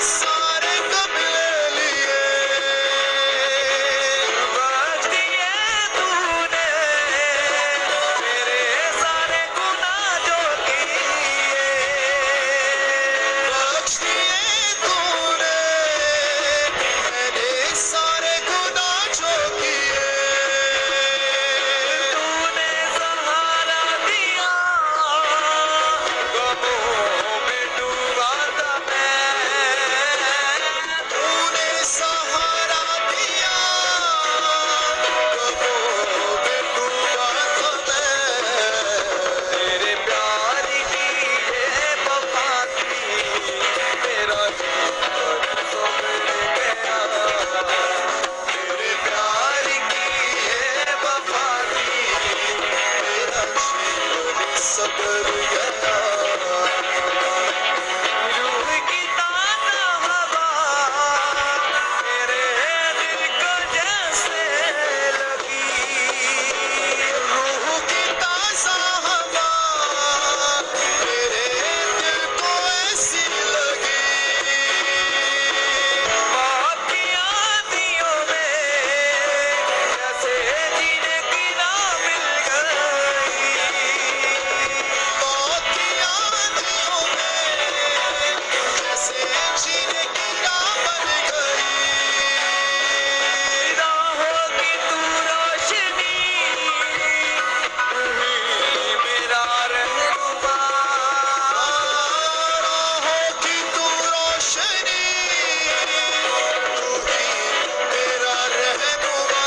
सारे कब ले लिए, बख्श दिए तूने मेरे सारे गुनाह जो किए, बख्श दिए तूने मैंने सारे गुनाह जो किए, तूने सहारा दिया गमों में डूबा था मैं, तूने सहारा दिया कब्रों में डूबा था मैं, तेरे प्यार की ये वफा थी, मेरा जीवन संवर गया, तेरे प्यार की ये वफा थी, मेरा जीवन संवर गया। रूह की ताज़ा हवा मेरे दिल को जैसे लगी, रूह की ताज़ा हवा मेरे दिल को ऐसी लगी, मौत की आंधियों में जैसे जीने की राह मिल गई, मौत की आंधियों में जैसे जीने की राह बन गई, राहों की तू रोशनी तू ही मेरा रहनुमा, राहों की तू रोशनी तू ही मेरा रहनुमा,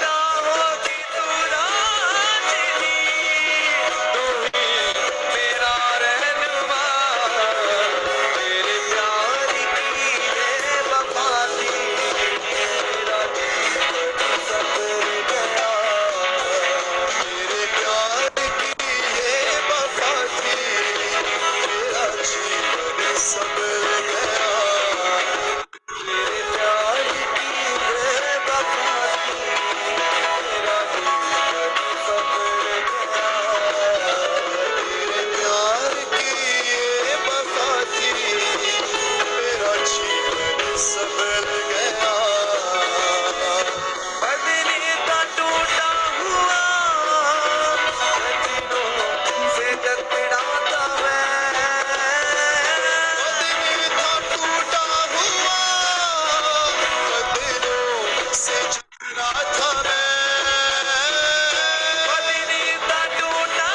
राहों की तू रोशनी तू ही मेरा रहनुमा, तेरे प्यार की ये वफा थी, मेरा जीवन संवर गया, तेरे प्यार की ये वफा थी, मेरा जीवन संवर गया, तेरे प्यार की ये वफा थी, मेरा जीवन संवर गया, तेरे प्यार की ये वफा थी, मेरा जीवन संवर गया। बदली का टूटा हुआ सजीनों से जकड़ा था मैं, बदली था टूटा हुआ बदलों से जुड़ा था मैं, बदली का टूटा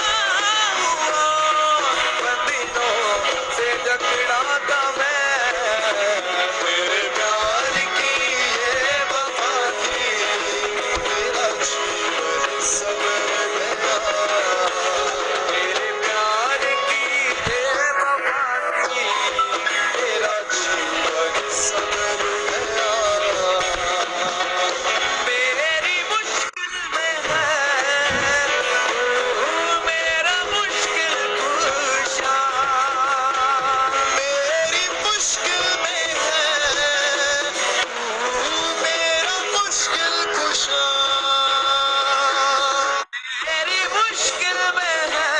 हुआ सजीनों से जकड़ा था मैं, तेरे प्यार की ये वफा थी, मेरा जीवन संवर गया। तेरे प्यार की ये वफा थी, मेरा जीवन संवर गया। मेरी मुश्किल में है तू मेरा मुश्किल कुशा, मेरी मुश्किल में है तू मेरा मुश्किल कुशा, मेरी मुश्किल में है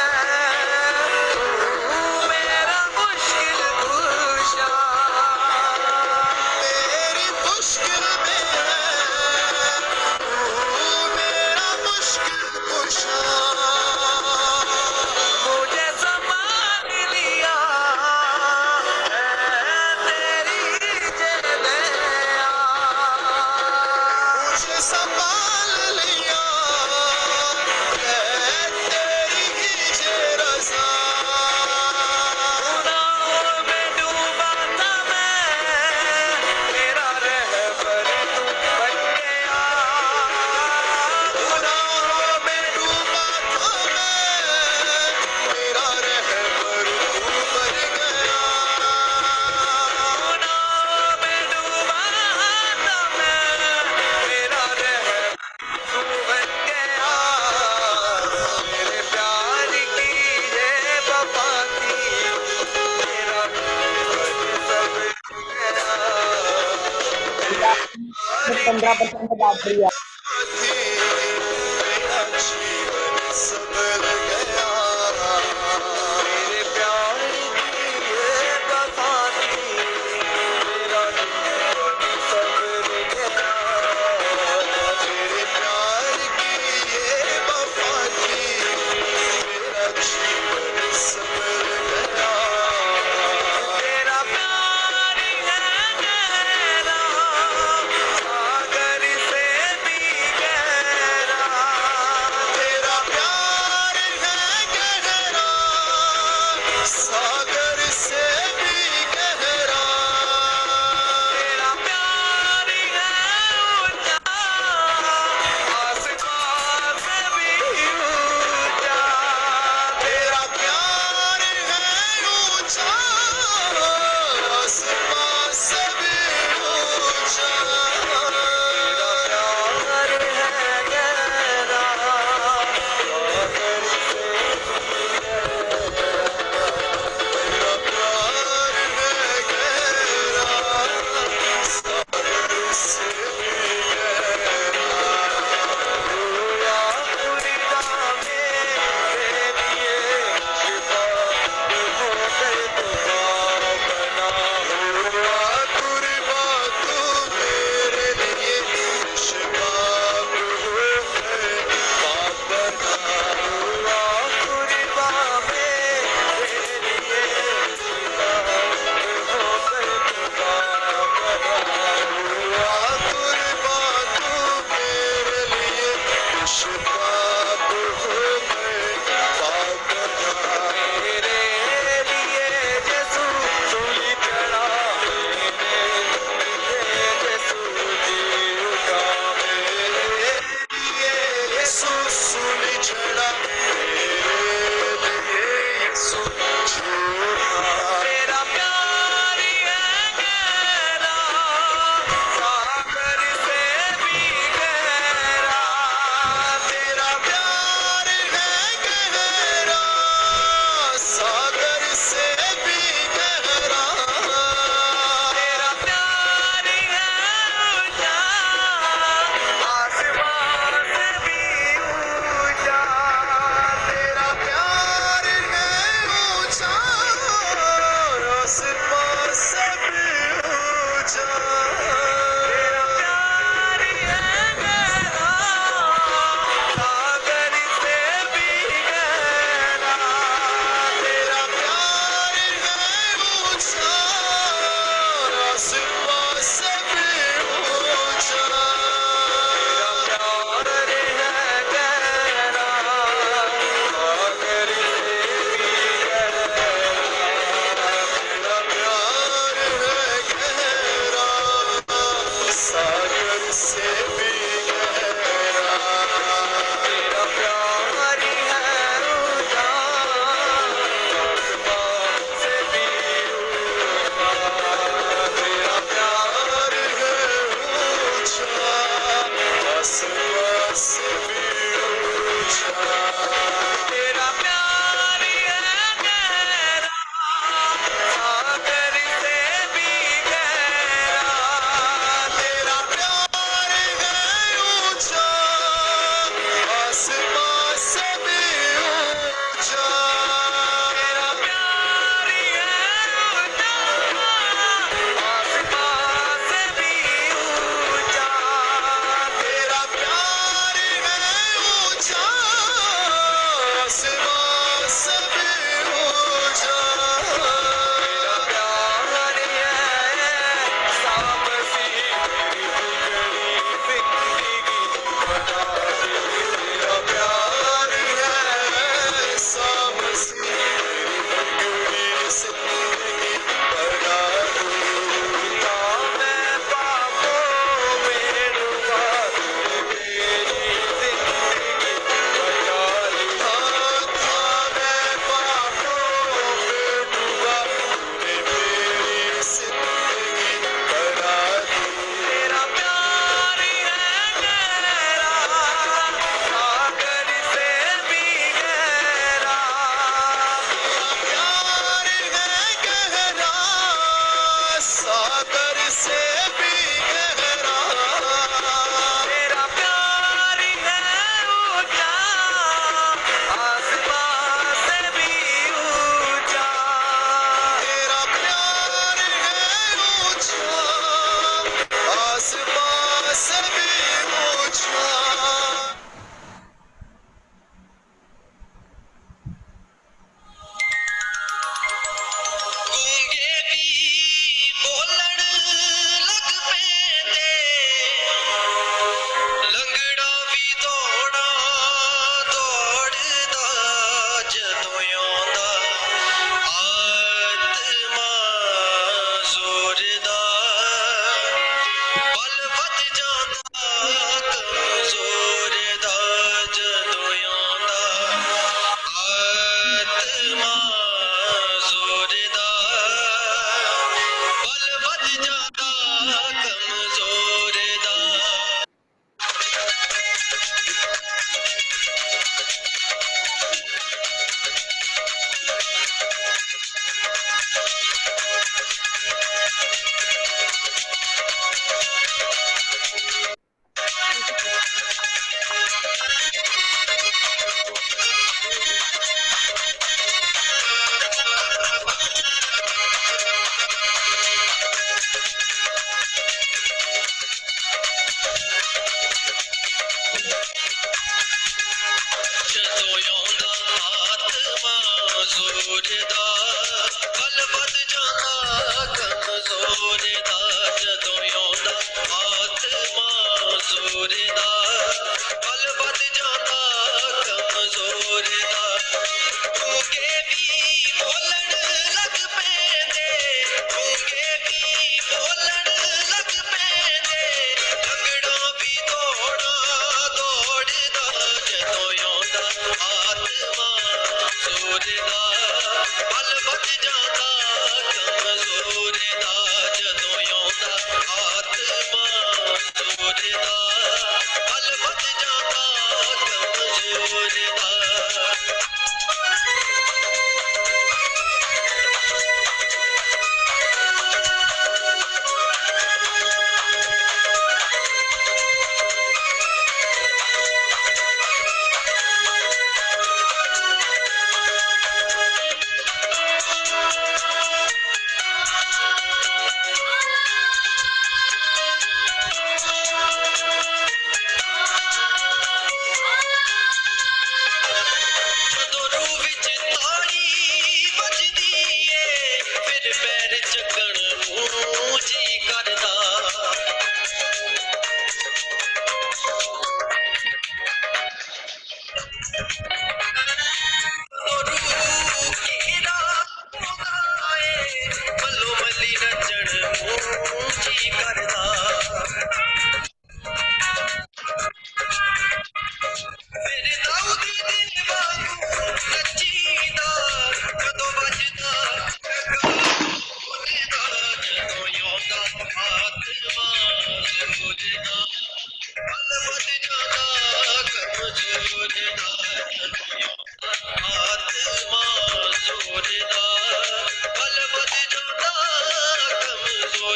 तू मेरा मुश्किल कुशा, मेरी मुश्किल में है तू मेरा मुश्किल कुशा, मुझे संभाल लिया है तेरी जदया, मुझे संभाल लिया है तेरी ही रज़ा, गुनाहों में डूबा था मैं, मेरा रहबर तू बन गया, गुनाहों में डूबा था मैं, मेरा रहबर तू बन गया, गुनाहों में डूबा था मैं, मेरा रहबर तू बन गया, मेरे प्यार की ये वफा थी, मेरा जीवन संवर गया, भैया प्यार की 15% बैटरी है। थी मेरा जीवन संवर गया। मेरे प्यार की ये वफा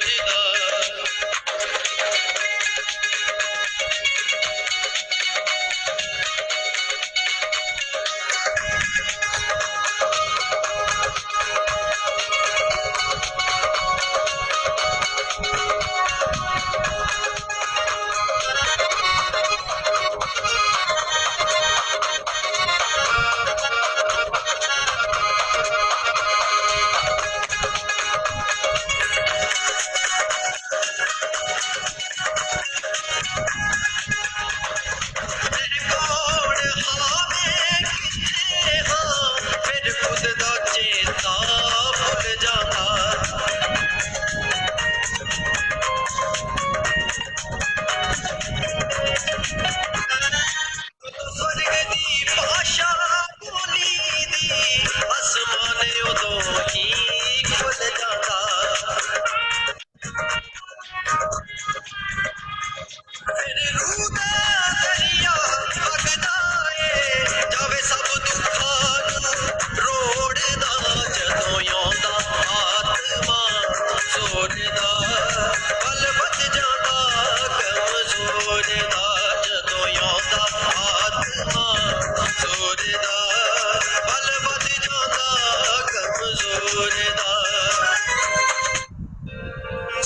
जोड़दा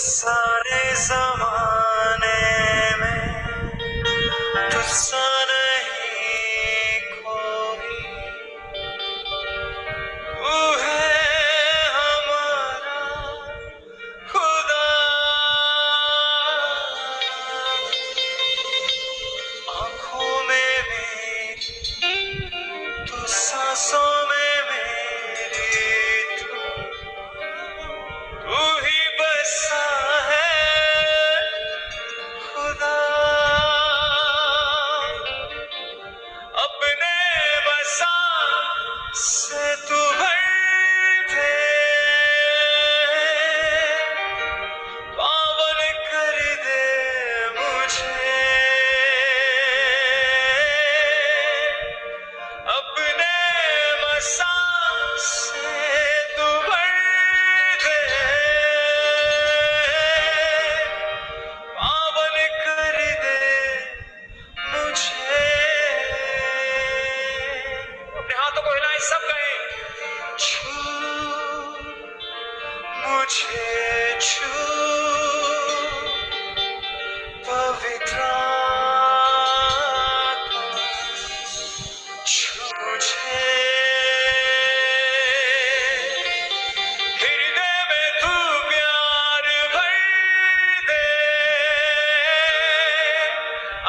सारे ज़माने में तुझसा नहीं कोई तू है हमारा खुदा आँखों में मेरी तू सांसों में मेरी तू ही बसा है खुदा अपने बसा से तू भर दे पावन कर दे मुझे अपने बसा से तू भर दे पावन कर दे मुझे अपने हाथों को हिलाएं सब गए छू मुझे छू पवित्र आत्मा छू मुझे हृदय में तू प्यार भर दे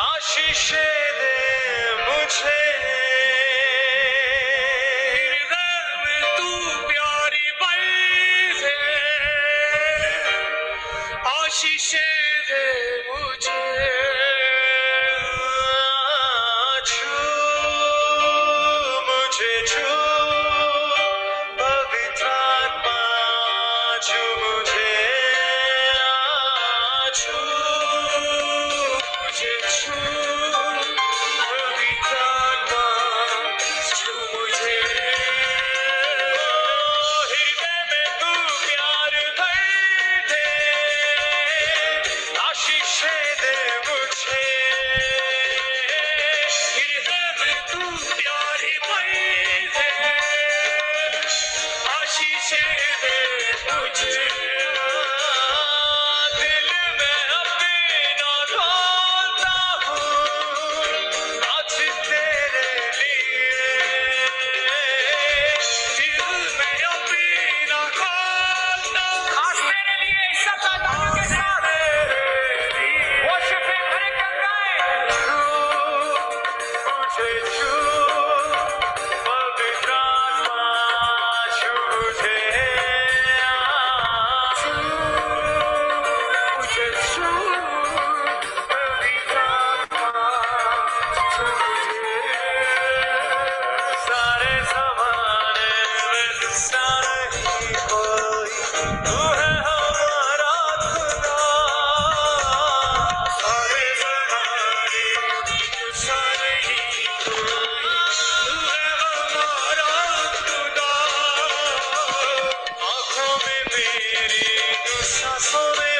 आशीष दे मुझे हृदय में तू प्यारी भर दे आशीष दे मुझे छू मुझे छू पवित्र आत्मा छू मुझे छू मुझे छू पवित्र आत्मा छू मुझे हृदय में तू प्यार भर दे आशीष दे मुझे हृदय में तू प्यारी भर दे आशीष दे मुझे दिल में अपना ढोता हूँ आज तेरे लिए दिल में अपना ढोता आज तेरे लिए सब तालियों के साथ worship में खड़े कर गाएं मुझे छू पवित्र आत्मा छू मुझे छू मुझे छू पवित्र आत्मा छू मुझे सारे ज़माने में तुझसा नहीं कोई तू है हमारा खुदा सारे ज़माने में तुझसा नहीं कोई तू है हमारा खुदा आँखों में मेरी तू सांसों में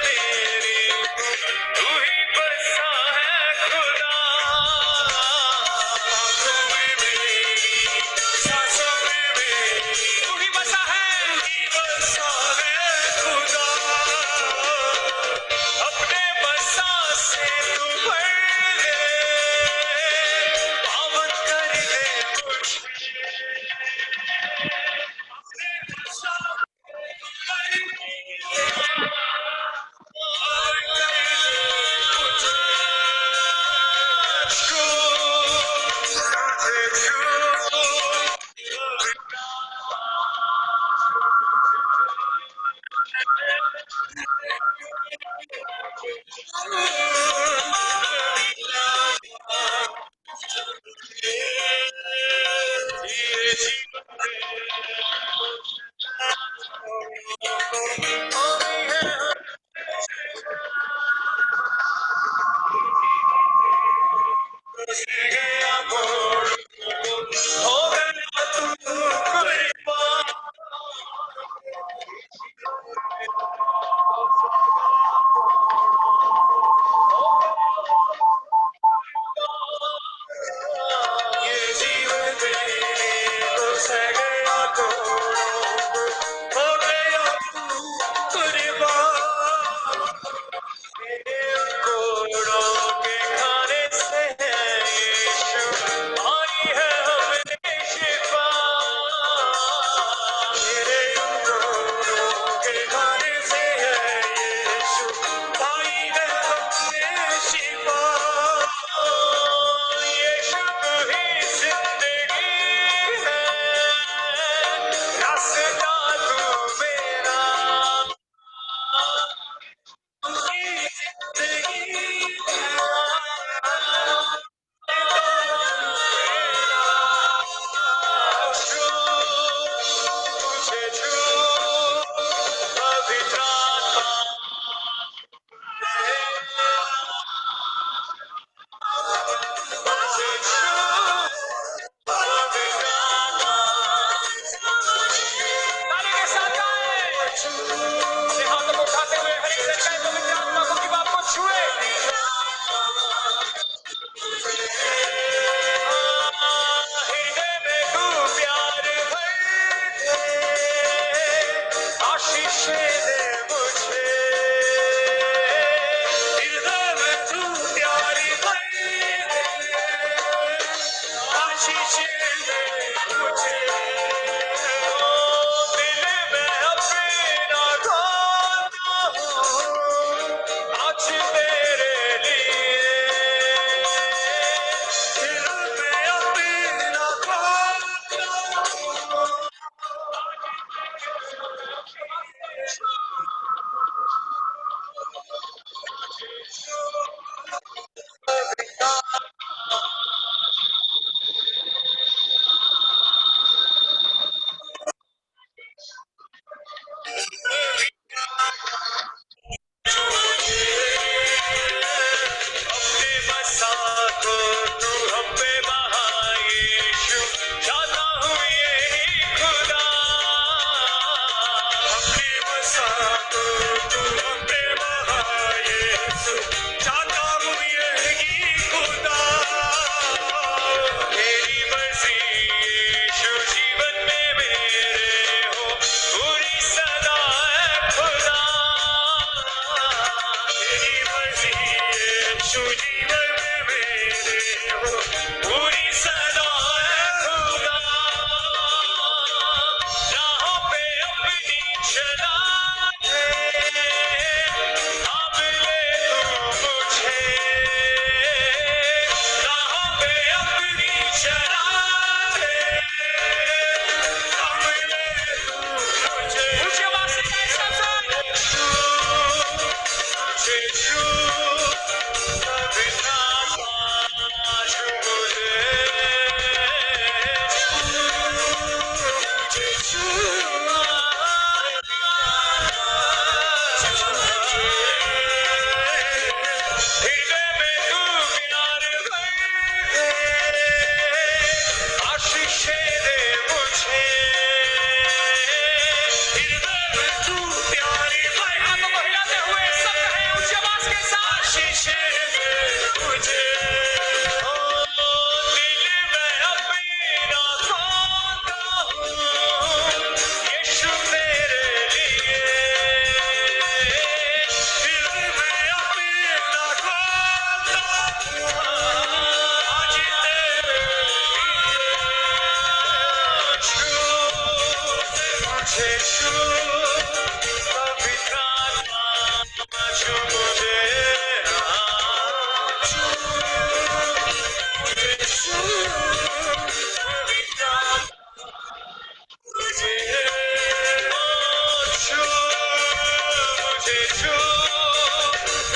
मुझे छू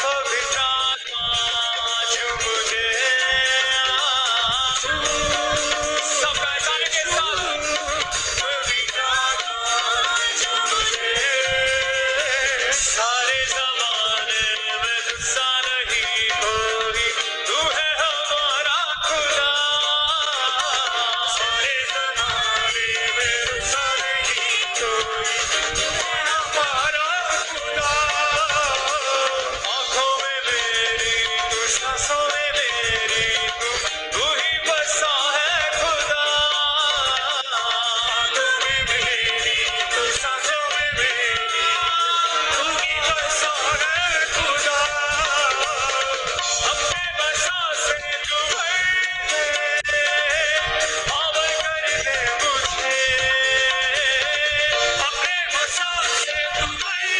पवित्र आत्मा छू मुझे सब गाने के साथ पवित्र आत्मा छू मुझे सारे जमाने में गुस्सा नहीं कोई तू है हमारा खुदा सारे जमाने में गुस्सा नहीं कोई तू है हमारा खुदा आंखों में मेरी तू सांसों में मेरी तू ही बसा है खुदा आंखों में मेरी तू सांसों में मेरी तू ही बसा है खुदा अपने बसा से तू भर दे पावर कर दे मुझे अपने बसा से तू भर दे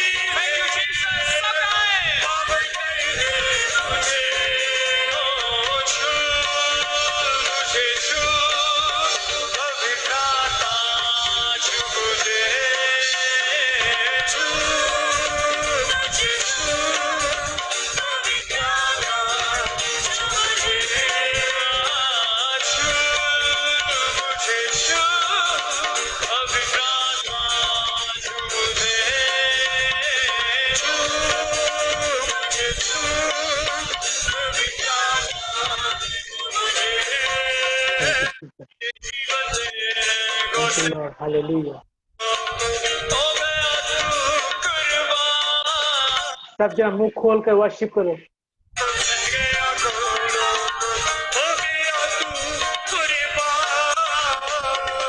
पावर कर दे मुझे ओ छू मुझे छू पवित्र आत्मा छू मुझे छू मुझे छू पवित्र आत्मा छू मुझे छू मुझे छू पवित्र आत्मा छू मुझे छू मुझे छू पवित्र आत्मा छू मुझे जीवन देने को Thank you, Lord. Hallelujah. हो गया तू कुर्बान सब जन मुंह खोल कर वर्शिप करो। गया हो गया तू कुर्बान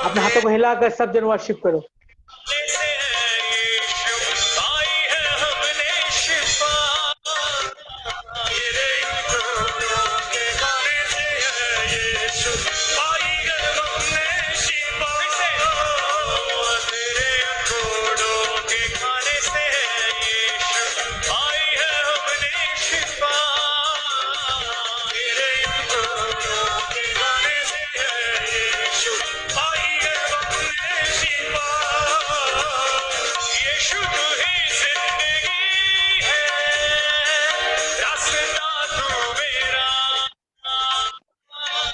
अपने हाथों को हिलाकर सब जन वर्शिप करो। से है यीशु आई है हमने शिफा तेरे घोड़ों के खाने से है यीशु आई है हमने शिफा तेरे घोड़ों के खाने से है यीशु आई है हमने शिफा तेरे घोड़ों के खाने से है यीशु आई है हमने शिफा यीशु तू ही जिंदगी है रास्ता तू मेरा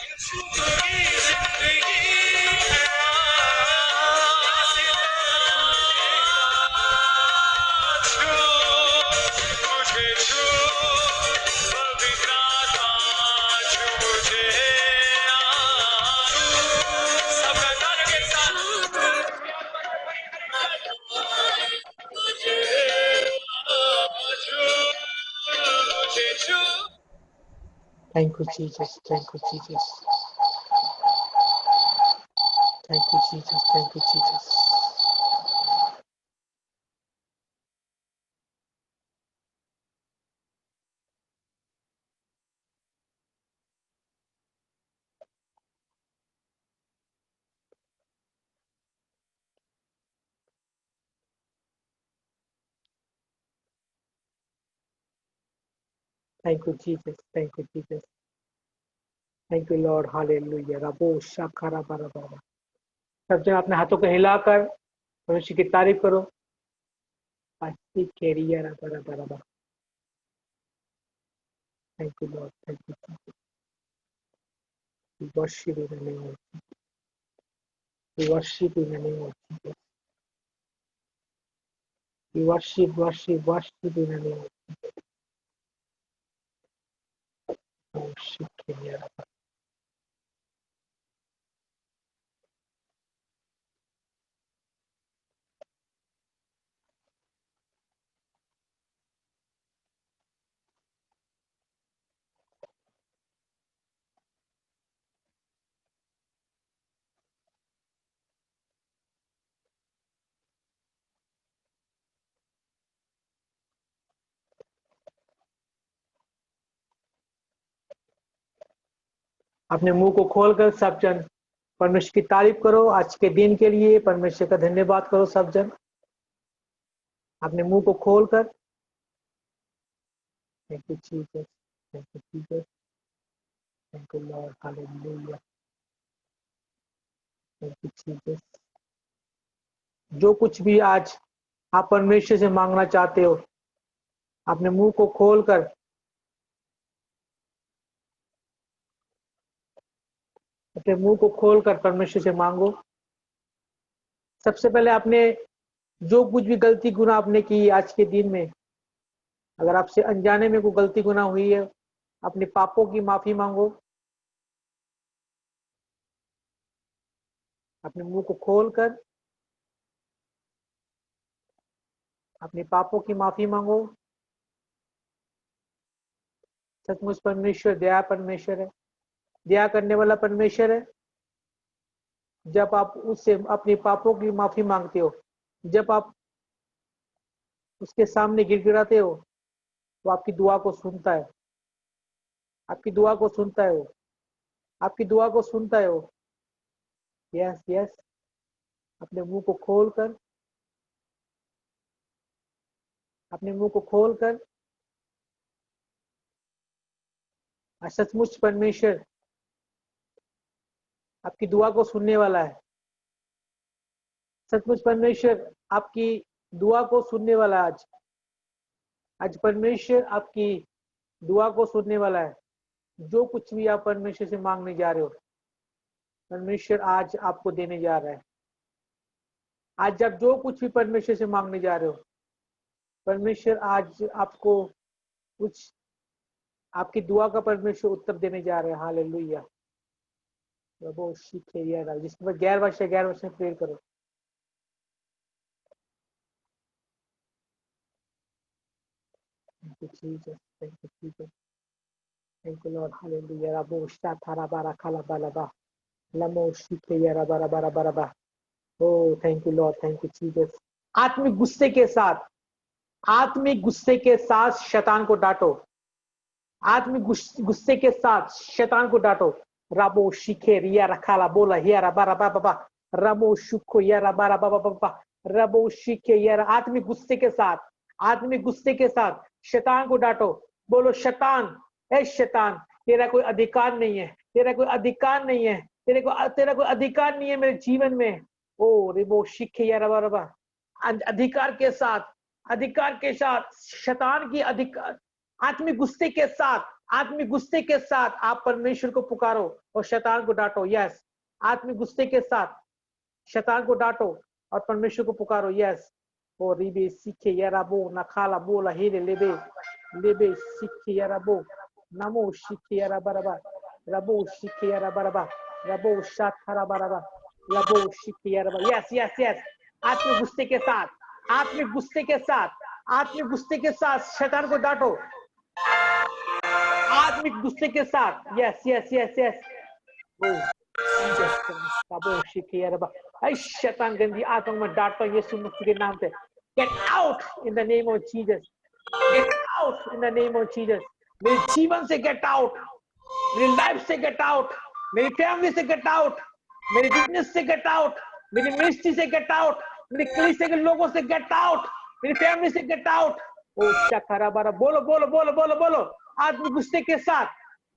यीशु तू ही जिंदगी है रास्ता छू मुझे छू पवित्र आत्मा छू मुझे सब गाने के साथ मुझे छू Thank you, Jesus. Thank you, Jesus. Thank you, Jesus. Thank you, Jesus. Thank you, Jesus. Thank you, Jesus. Thank you, Lord. Hallelujah. Rabo shakara bara bara. सब जन अपने हाथों को हिलाकर मनुष्य की तारीफ करो। पास्ती केरिया रा bara bara bara. Thank you, Lord. Thank you, Jesus. We worship you in the name of Jesus. We worship you in the name of Jesus. We worship you in the name of Jesus. Worship Keria ra bara. अपने मुंह को खोलकर सब जन परमेश्वर की तारीफ करो। आज के दिन के लिए परमेश्वर का धन्यवाद करो। सब जन अपने मुंह को खोलकर thank you Jesus, thank you Jesus, thank you Lord, hallelujah, thank you Jesus. जो कुछ भी आज आप परमेश्वर से मांगना चाहते हो अपने मुंह को खोलकर परमेश्वर से मांगो। सबसे पहले आपने जो कुछ भी गलती गुनाह आपने की आज के दिन में, अगर आपसे अनजाने में कोई गलती गुनाह हुई है, अपने पापों की माफी मांगो। अपने मुंह को खोलकर अपने पापों की माफी मांगो। सचमुच परमेश्वर दया परमेश्वर है, दया करने वाला परमेश्वर है। जब आप उससे अपने पापों की माफी मांगते हो, जब आप उसके सामने गिड़गिड़ाते हो, तो आपकी दुआ को सुनता है, आपकी दुआ को सुनता है वो, आपकी दुआ को सुनता है वो। यस यस, अपने मुंह को खोलकर, अपने मुंह को खोलकर। सचमुच परमेश्वर आपकी दुआ को सुनने वाला है। सचमुच परमेश्वर आपकी दुआ को सुनने वाला है। आज परमेश्वर आपकी दुआ को सुनने वाला है। जो कुछ भी आप परमेश्वर से मांगने जा रहे हो, परमेश्वर आज आपको देने जा रहा है। आज आप जो कुछ भी परमेश्वर से मांगने जा रहे हो, परमेश्वर आज आपको कुछ, आपकी दुआ का परमेश्वर उत्तर देने जा रहे हैं। हालेलुया। प्रभु शिखेरिया, जिसके बाद गैर भाषा प्रेयर करो। Thank you, Jesus. Thank you, Jesus. Thank you, Lord. Hallelujah. Rabo shatara bara kala balaba. Lamo shikeya rabara bara bara. Oh, thank you, Lord. Thank you, Jesus. आत्मिक गुस्से के साथ, आत्मिक गुस्से के साथ शैतान को डांटो। आत्मिक गुस्से के साथ शैतान को डांटो। राबो शिखे रिया रखाला बोला हिया रबारा बाबा। रबो शुको या रबारा बाबा। रबो शिखे या, आत्मिक गुस्से के साथ, आत्मिक गुस्से के साथ शैतान को डांटो। बोलो शैतान, ए शैतान, तेरा कोई अधिकार नहीं है, तेरा कोई अधिकार नहीं है, तेरा कोई अधिकार नहीं है मेरे जीवन में। ओ रिबो शिखे या रबा, अधिकार के साथ, अधिकार के साथ शैतान की अधिकार, आत्मिक गुस्से के साथ, आत्मिक गुस्से के साथ आप परमेश्वर को पुकारो और शैतान को डांटो। यस, आत्मिक गुस्से के साथ शैतान को डांटो और परमेश्वर को पुकारो। यस। ओ रिबे सीखे याराबो नखाला बोला हेरे लेबे लेबे सीखे याराबो नमो सीखे यारा बराबा रबो सीखे यारा बराबा रबो शाखरा बराबा रबो सीखे यारा। यस यस यस, आत्मिक गुस्से के साथ, आत्मिक गुस्से के साथ, आत्मिक गुस्से के साथ शैतान को डांटो। आत्मिक गुस्से के साथ। Yes yes yes yes. शैतान गंदी आत्मा में डांटो यीशु मसीह के नाम से। Get out in the name of Jesus. Get out in the name of Jesus. मेरे जीवन से get out, मेरी लाइफ से get out, मेरी फैमिली से get out, मेरे बिजनेस से get out, मेरी मिनिस्ट्री से get out, मेरी कलीसिया के लोगों से get out, मेरी फैमिली से get out। ओ शखरा बारा, बोलो बोलो बोलो बोलो बोलो। आत्मिक गुस्से के साथ,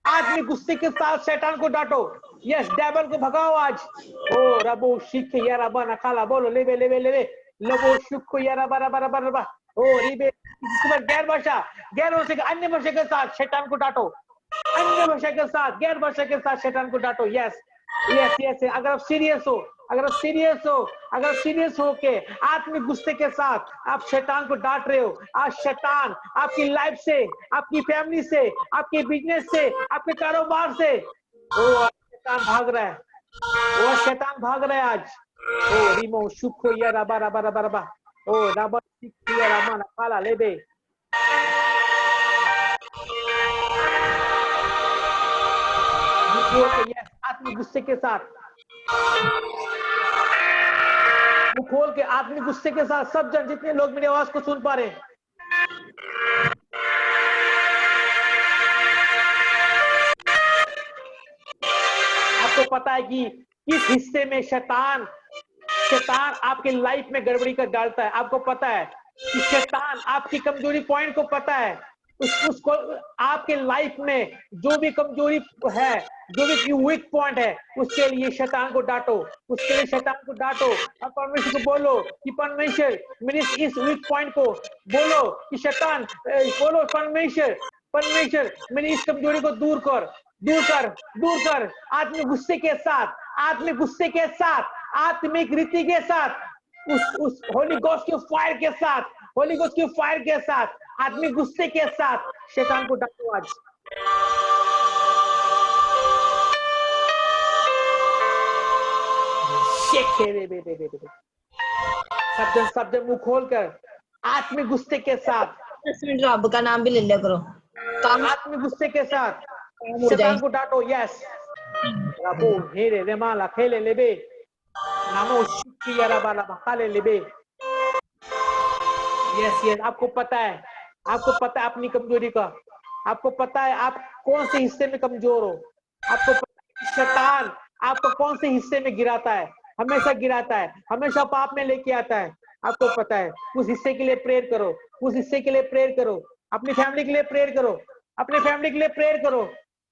आत्मिक गुस्से के साथ शैतान को डांटो। यस, डेविल को भगाओ आज। ओ रबो शिख या रबा नखाला बोलो लेबे लेबे लेबे लबो शुक्को या रबा रबा रबा रबा। ओ रिबे, गैर भाषा, गैर भाषा, अन्य भाषा के साथ शैतान को डांटो। अन्य भाषा के साथ, गैर भाषा के साथ शैतान को डांटो। Yes yes yes. अगर आप सीरियस हो, अगर आप सीरियस हो, अगर आप सीरियस हो के आत्मिक गुस्से के साथ आप शैतान को डांट रहे हो, आज शैतान आपकी लाइफ से, आपकी फैमिली से, आपके बिजनेस से, आपके कारोबार से, वो शैतान भाग रहा है, वो शैतान भाग रहा है आज। ओ रिमो शुक्को या रबा रबा रबा रबा। ओ रबा या रबा नखाला लेबे। आत्मिक गुस्से के साथ मुंह खोल के, आत्मिक गुस्से के साथ सब जन, जितने लोग मेरी आवाज को सुन पा रहे हैं, आपको पता है कि किस हिस्से में शैतान आपके लाइफ में गड़बड़ी कर डालता है। आपको पता है कि शैतान आपकी कमजोरी पॉइंट को पता है, उसको आपके लाइफ में जो भी कमजोरी है जो भी वीक पॉइंट है उसके लिए शैतान को डांटो, उसके लिए शैतान को डांटो और परमेश्वर को बोलो कि परमेश्वर मेरे इस वीक पॉइंट को बोलो कि शैतान बोलो परमेश्वर परमेश्वर मेरी इस कमजोरी को दूर कर दूर कर दूर कर, आत्मिक गुस्से के साथ आत्मिक गुस्से के साथ आत्मिक रीति के साथ उस होली गोस्ट के फायर के साथ होली गोस्ट के फायर के साथ आत्मिक गुस्से के साथ शैतान को डांटो आज। शब्द मुंह खोलकर आत्मिक गुस्से के साथ 10 मिनट रब का नाम भी ले लिया करो, काम आत्मिक गुस्से के साथ हो शैतान जाए। को डांटो। यस रबो हेरे रेमाला खेले लेबे नामो शिकिया रबाला बखाले लेबे। यस यस आपको पता है अपनी कमजोरी का, आपको पता है आप कौन से हिस्से में कमजोर हो, आपको पता है शैतान आपको कौन से हिस्से में गिराता है, हमेशा गिराता है, हमेशा पाप में लेके आता है। आपको पता है उस हिस्से के लिए प्रेयर करो, उस हिस्से के लिए प्रेयर करो, अपनी फैमिली के लिए प्रेयर करो, अपने फैमिली के लिए प्रेयर करो,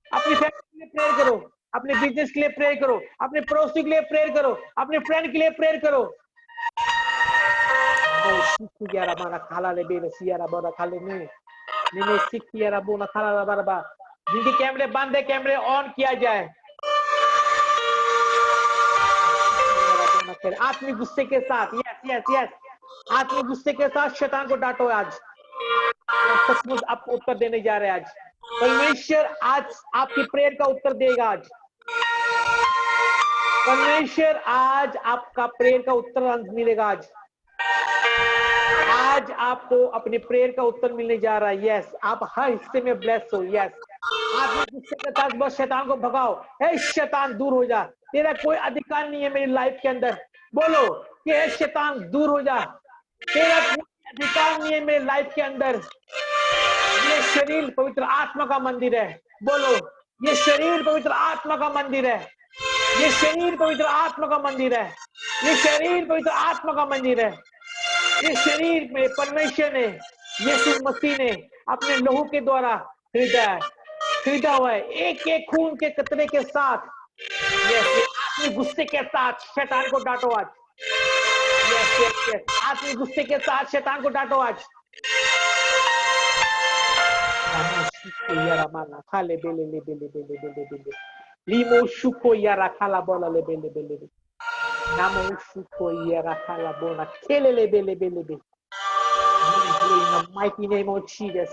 अपनी फैमिली के लिए प्रेयर करो, अपने बिजनेस के लिए प्रेयर करो, अपने पड़ोसी के लिए प्रेयर करो, अपने फ्रेंड के लिए प्रेयर करो। जिनके कैमरे बंद है कैमरे ऑन किया जाए। आत्मिक गुस्से के साथ यस यस यस आत्मिक गुस्से के साथ शैतान को डांटो आज। सचमुच आपको उत्तर देने जा रहे हैं आज। परमेश्वर आज आपकी प्रेयर का उत्तर देगा आज। परमेश्वर आज आपका प्रेयर का उत्तर मिलेगा आज। आज आपको अपने प्रेयर का उत्तर मिलने जा रहा है। यस आप हर हिस्से में ब्लेस हो। यस आत्मिक गुस्से के साथ बस शैतान को भगाओ। हे शैतान दूर हो जा, तेरा कोई अधिकार नहीं है मेरी लाइफ के अंदर। बोलो कि हे शैतान दूर हो जा, तेरा कोई अधिकार नहीं है मेरी लाइफ के अंदर। ये शरीर पवित्र आत्मा का मंदिर है। बोलो ये शरीर पवित्र आत्मा का मंदिर है, ये शरीर पवित्र आत्मा का मंदिर है, ये शरीर पवित्र आत्मा का मंदिर है। ये शरीर में परमेश्वर ने यीशु मसीह ने अपने लहू के द्वारा खरीदा हुआ है, एक एक खून के कतरे के साथ। आत्मिक गुस्से के साथ शैतान को डांटो आज। यस यस यस आत्मिक गुस्से के साथ शैतान को डांटो आज। खाले बेले ले बेले बेले बेले बेले लीमो शुको यारा खाला बोला ले बेले बेले बेले नामो शुको यारा खाला बोला खेले ले बेले बेले बेले। In the mighty name of Jesus,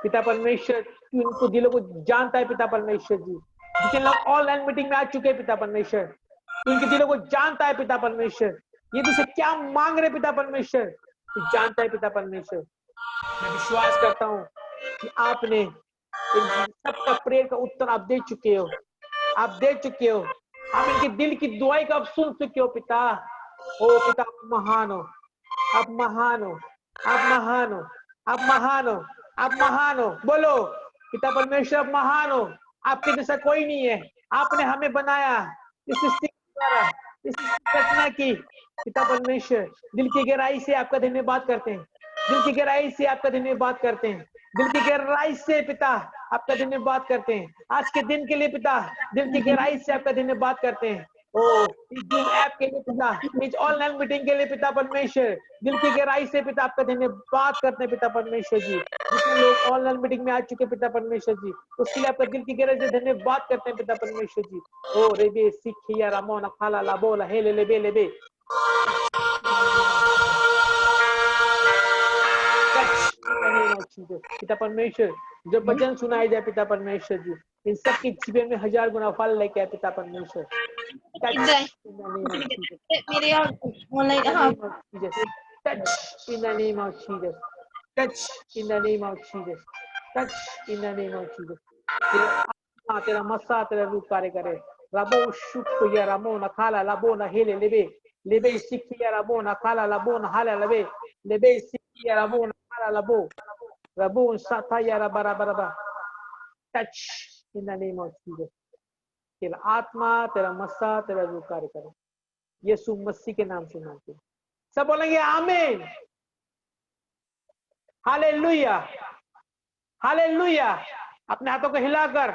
पिता परमेश्वर तू इनको दिलों को जानता है। पिता परमेश्वर जी जितने लोग ऑनलाइन मीटिंग में आ चुके हैं पिता परमेश्वर तू इनके दिलों को जानता है। पिता परमेश्वर ये तुझसे क्या मांग रहे पिता परमेश्वर तू जानता है। पिता परमेश्वर मैं विश्वास करता हूँ कि आपने इन सबका प्रेयर का उत्तर आप दे चुके हो, आप दे चुके हो, आप इनके दिल की दुआई का आप सुन चुके हो। पिता ओ पिता आप महान हो, आप महान हो, आप महान हो, आप महान हो, आप महान हो। बोलो पिता परमेश्वर आप महान हो, आपके जैसा कोई नहीं है। आपने हमें बनाया इस सृष्टि के द्वारा, इस सृष्टि की रचना की। पिता परमेश्वर दिल की गहराई से आपका धन्यवाद करते हैं, दिल की गहराई से आपका धन्यवाद करते हैं, दिल की गहराई से पिता आपका धन्यवाद करते हैं। आज के दिन के लिए पिता दिल की गहराई से आपका धन्यवाद करते हैं। ओ इस जूम ऐप के लिए पिता, इस ऑनलाइन मीटिंग के लिए पिता परमेश्वर दिल की गहराई से पिता आपका धन्यवाद करते हैं। पिता परमेश्वर जी जितने लोग ऑनलाइन मीटिंग में आ चुके पिता परमेश्वर जी उसके लिए आपका दिल की गहराई से धन्यवाद करते हैं। पिता परमेश्वर जी ओ रेबे सिखिया रामोना खाला ला बोला हे ले बे ले बे पिता परमेश्वर जब भजन सुनाए जाए पिता परमेश्वर जी इन सब के जीवन में 1000 गुना फल लेके आए। पिता परमेश्वर मेरे ऑनलाइन हाँ touch in the name of Jesus, touch in the name of Jesus, touch in the name of Jesus। तेरा मस्सा तेरा रूप कार्य करे। रबो शुक्र या रमो न खाला लबो न हेले लेबे लेबे सिक्की या रबो न खाला लबो न हाला लबे लेबे सिक्की या रबो न खाला लबो रबो साथा या रबा रबा रबा। Touch in the name of Jesus. तेरा आत्मा तेरा मस्सा तेरा रूप कार्य करे यीशु मसीह के नाम से मांगते हैं। सब बोलेंगे आमीन, हालेलुया, हालेलुया। अपने हाथों को हिलाकर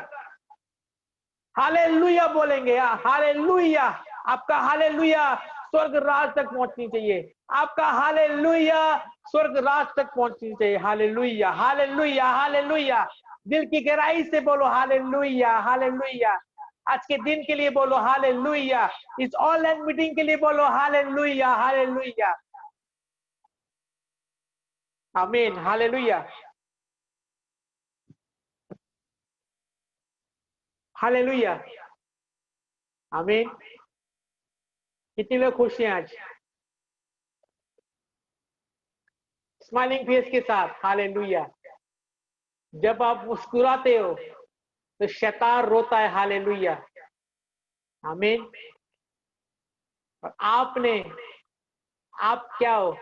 हालेलुया बोलेंगे, हालेलुया। आपका हालेलुया स्वर्ग राज तक पहुंचनी चाहिए, आपका हालेलुया स्वर्ग राज तक पहुंचनी चाहिए। Hallelujah, hallelujah, hallelujah. दिल की गहराई से बोलो हालेलुया, हालेलुया। आज के दिन के लिए बोलो हालेलुया, इस ऑनलाइन मीटिंग के लिए बोलो हालेलुया, हालेलुया। आमीन, हालेलुया, हालेलुया, आमीन। कितने लोग खुश हैं आज? स्माइलिंग फेस के साथ हालेलुया। जब आप मुस्कुराते हो तो शैतान रोता है, हालेलुया, आमीन। और आप क्या हो?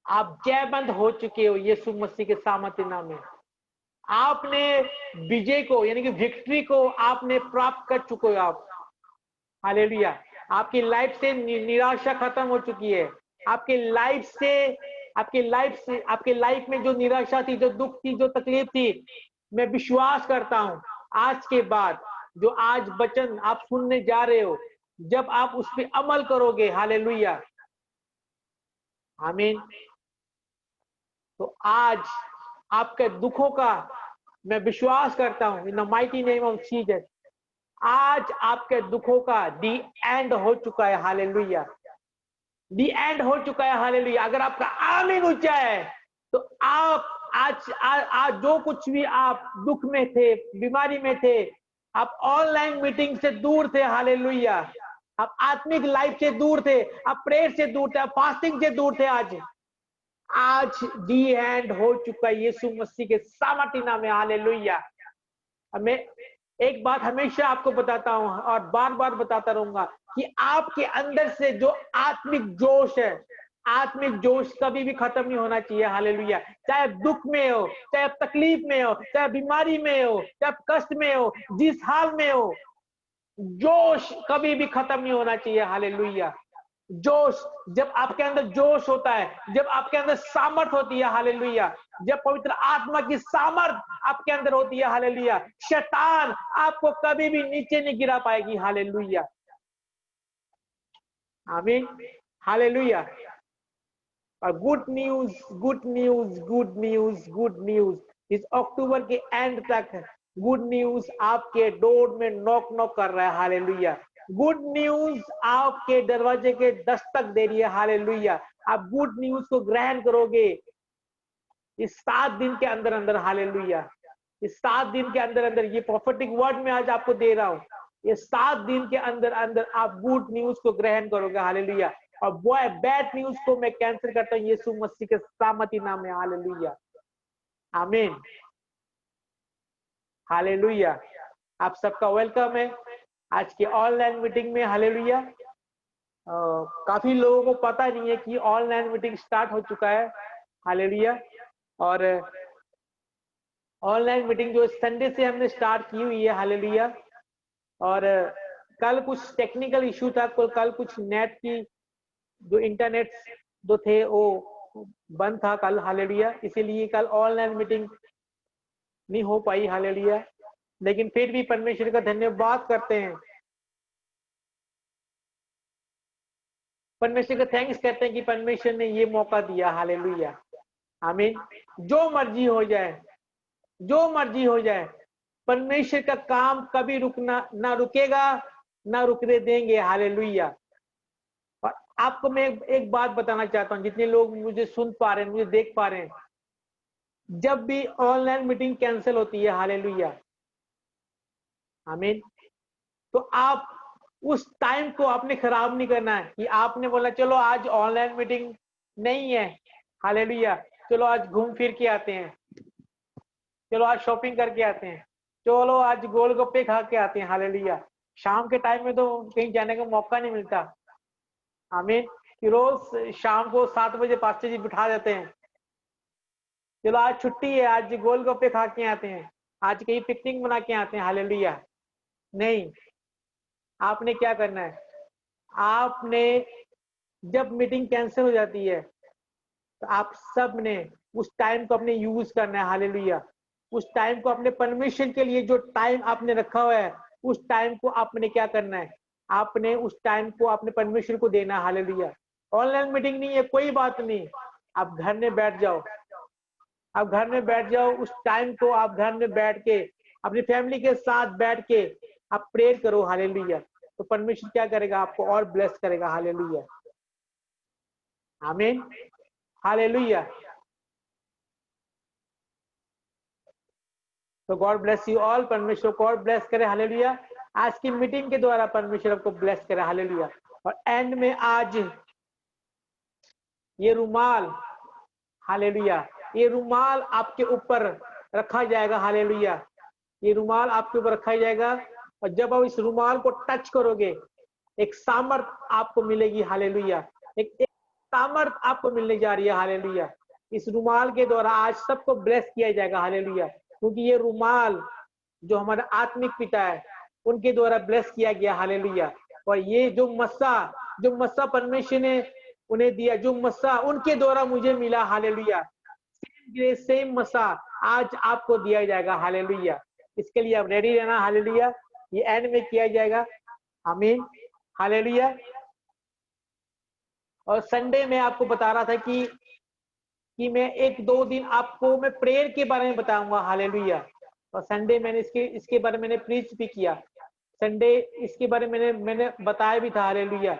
आप जयबंद हो चुके हो यीशु मसीह के सामर्थ्य नाम में। आपने विजय को यानी कि विक्ट्री को आपने प्राप्त कर चुके हो आप, हालेलुया। आपकी लाइफ से निराशा खत्म हो चुकी है। आपके लाइफ में जो निराशा थी, जो दुख थी, जो तकलीफ थी, मैं विश्वास करता हूं आज के बाद जो आज वचन आप सुनने जा रहे हो, जब आप उस पर अमल करोगे, हालेलुया, आमीन, तो आज आपके दुखों का मैं विश्वास करता हूं in the mighty name of Jesus, आज आपके दुखों का दी एंड हो चुका है, हालेलुया, दी एंड हो चुका है, हालेलुया। अगर आपका आमीन ऊंचा है तो आप आज जो कुछ भी आप दुख में थे, बीमारी में थे, आप ऑनलाइन मीटिंग से दूर थे, हालेलुया, आप आत्मिक लाइफ से दूर थे, आप प्रेयर से दूर थे, आप फास्टिंग से दूर थे, आज दी एंड हो चुका है यीशु मसीह के सामर्थ्य नाम में, हालेलुया। मैं एक बात हमेशा आपको बताता हूं और बार बार बताता रहूंगा कि आपके अंदर से जो आत्मिक जोश है, आत्मिक जोश कभी भी खत्म नहीं होना चाहिए, हालेलुया। चाहे आप दुख में हो, चाहे आप तकलीफ में हो, चाहे बीमारी में हो, चाहे आप कष्ट में हो, जिस हाल में हो, जोश कभी भी खत्म नहीं होना चाहिए, हालेलुया। जोश, जब आपके अंदर जोश होता है, जब आपके अंदर सामर्थ होती है, हालेलुया, जब पवित्र आत्मा की सामर्थ आपके अंदर होती है, हालेलुया, शैतान आपको कभी भी नीचे नहीं गिरा पाएगी, हालेलुया, आमीन, हालेलुया। और good news, good news, good news, good news, इस अक्टूबर के एंड तक गुड न्यूज आपके डोर में नॉक नॉक कर रहा है, हालेलुया। गुड न्यूज आपके दरवाजे के दस्तक दे रही है, हालेलुया। आप गुड न्यूज को ग्रहण करोगे इस 7 दिन के अंदर अंदर, हालेलुया। इस 7 दिन के अंदर अंदर, ये प्रोफेटिक वर्ड में आज आपको दे रहा हूं, ये 7 दिन के अंदर अंदर आप गुड न्यूज को ग्रहण करोगे, हालेलुया। और बॉय बैड न्यूज को मैं कैंसिल करता हूं यीशु मसीह के सामर्थ्य नाम में, हालेलुया, आमीन, हालेलुया। आप सबका वेलकम है आज की ऑनलाइन मीटिंग में, हालेलुया। काफी लोगों को पता नहीं है कि ऑनलाइन मीटिंग स्टार्ट हो चुका है, हालेलुया। और ऑनलाइन मीटिंग जो संडे से हमने स्टार्ट की हुई है, हालेलुया। और कल कुछ टेक्निकल इशू था, कल कुछ नेट की जो इंटरनेट जो थे वो बंद था कल, हालेलुया, इसीलिए कल ऑनलाइन मीटिंग नहीं हो पाई, हालेलुया। लेकिन फिर भी परमेश्वर का धन्यवाद करते हैं, परमेश्वर का थैंक्स करते हैं कि परमेश्वर ने ये मौका दिया, हालेलुया, आमीन। जो मर्जी हो जाए, जो मर्जी हो जाए, परमेश्वर का काम कभी रुकना ना रुकेगा, ना रुकने देंगे, हालेलुया। और आपको मैं एक बात बताना चाहता हूं, जितने लोग मुझे सुन पा रहे हैं, मुझे देख पा रहे हैं, जब भी ऑनलाइन मीटिंग कैंसिल होती है, हालेलुया, आमीन, तो आप उस टाइम को आपने खराब नहीं करना है कि आपने बोला चलो आज ऑनलाइन मीटिंग नहीं है, हालेलुया, चलो आज घूम फिर के आते हैं, चलो आज शॉपिंग करके आते हैं, चलो आज गोलगप्पे खा के आते हैं, हालेलुया। शाम के टाइम में तो कहीं जाने का मौका नहीं मिलता, आमीन, कि रोज शाम को 7 बजे पास्टर जी बिठा देते हैं, चलो आज छुट्टी है, आज गोलगप्पे खा के आते हैं, आज कहीं पिकनिक बना के आते हैं, हालेलुया। नहीं, आपने क्या करना है, आपने जब मीटिंग कैंसिल हो जाती है तो आप सब ने उस टाइम को अपने यूज करना है, हालेलुया। उस टाइम को अपने परमिशन के लिए जो टाइम आपने रखा हुआ है उस टाइम को आपने क्या करना है, आपने उस टाइम को अपने परमिशन को देना है। हालेलुया। ऑनलाइन मीटिंग नहीं है, कोई बात नहीं, आप घर में बैठ जाओ, आप घर में बैठ जाओ, उस टाइम को आप घर में बैठ के अपनी फैमिली के साथ बैठ के आप प्रेयर करो। हालेलुया। तो परमेश्वर क्या करेगा, आपको और ब्लेस करेगा। हालेलुया, आमीन, हालेलुया। तो गॉड ब्लेस यू ऑल, परमेश्वर गॉड ब्लेस करे। हालेलुया। आज की मीटिंग के द्वारा परमेश्वर आपको ब्लेस करे। हालेलुया। और एंड में आज ये रुमाल, हालेलुया, ये रुमाल आपके ऊपर रखा जाएगा। हालेलुया। ये रुमाल आपके ऊपर रखा जाएगा और जब आप इस रुमाल को टच करोगे एक सामर्थ आपको मिलेगी। हालेलुया। एक सामर्थ आपको मिलने जा रही है। हालेलुया। इस रुमाल के द्वारा आज सबको ब्लेस किया जाएगा। हालेलुया। क्योंकि ये रुमाल जो हमारे आत्मिक पिता है उनके द्वारा ब्लेस किया गया। हालेलुया। और ये जो मस्सा परमेश्वर ने उन्हें दिया, जो मस्सा उनके द्वारा मुझे मिला। हालेलुया। सेम ग्रेस, सेम मस्सा आज आपको दिया जाएगा। हालेलुया। इसके लिए आप रेडी रहना। हालेलुया। ये एंड में किया जाएगा। आमीन, हालेलुया। और संडे में आपको बता रहा था कि मैं 1-2 दिन आपको मैं प्रेयर के बारे में बताऊंगा। हालेलुया। और संडे मैंने इसके बारे में मैंने प्रीच भी किया। संडे इसके बारे में मैंने बताया भी था। हालेलुया।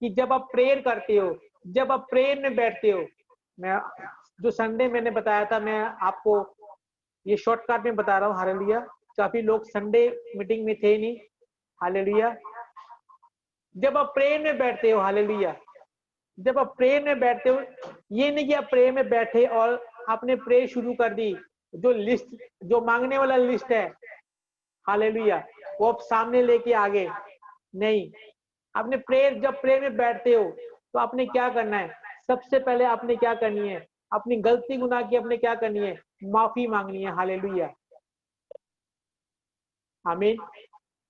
कि जब आप प्रेयर करते हो, जब आप प्रेयर में बैठते हो, मैं जो संडे मैंने बताया था मैं आपको ये शॉर्टकट में बता रहा हूँ। हालेलुया। काफी लोग संडे मीटिंग में थे नहीं। हालेलुया। जब आप प्रेयर में बैठते हो, हालेलुया, जब आप प्रेयर में बैठते हो, ये नहीं कि आप प्रेयर में बैठे और आपने प्रेयर शुरू कर दी, जो लिस्ट, जो मांगने वाला लिस्ट है, हालेलुया, वो आप सामने लेके आगे नहीं। आपने प्रेयर, जब प्रेयर में बैठते हो तो आपने क्या करना है, सबसे पहले आपने क्या करनी है, अपनी गलती गुनाह की आपने क्या करनी है, माफी मांगनी है। हालेलुया, आमीन।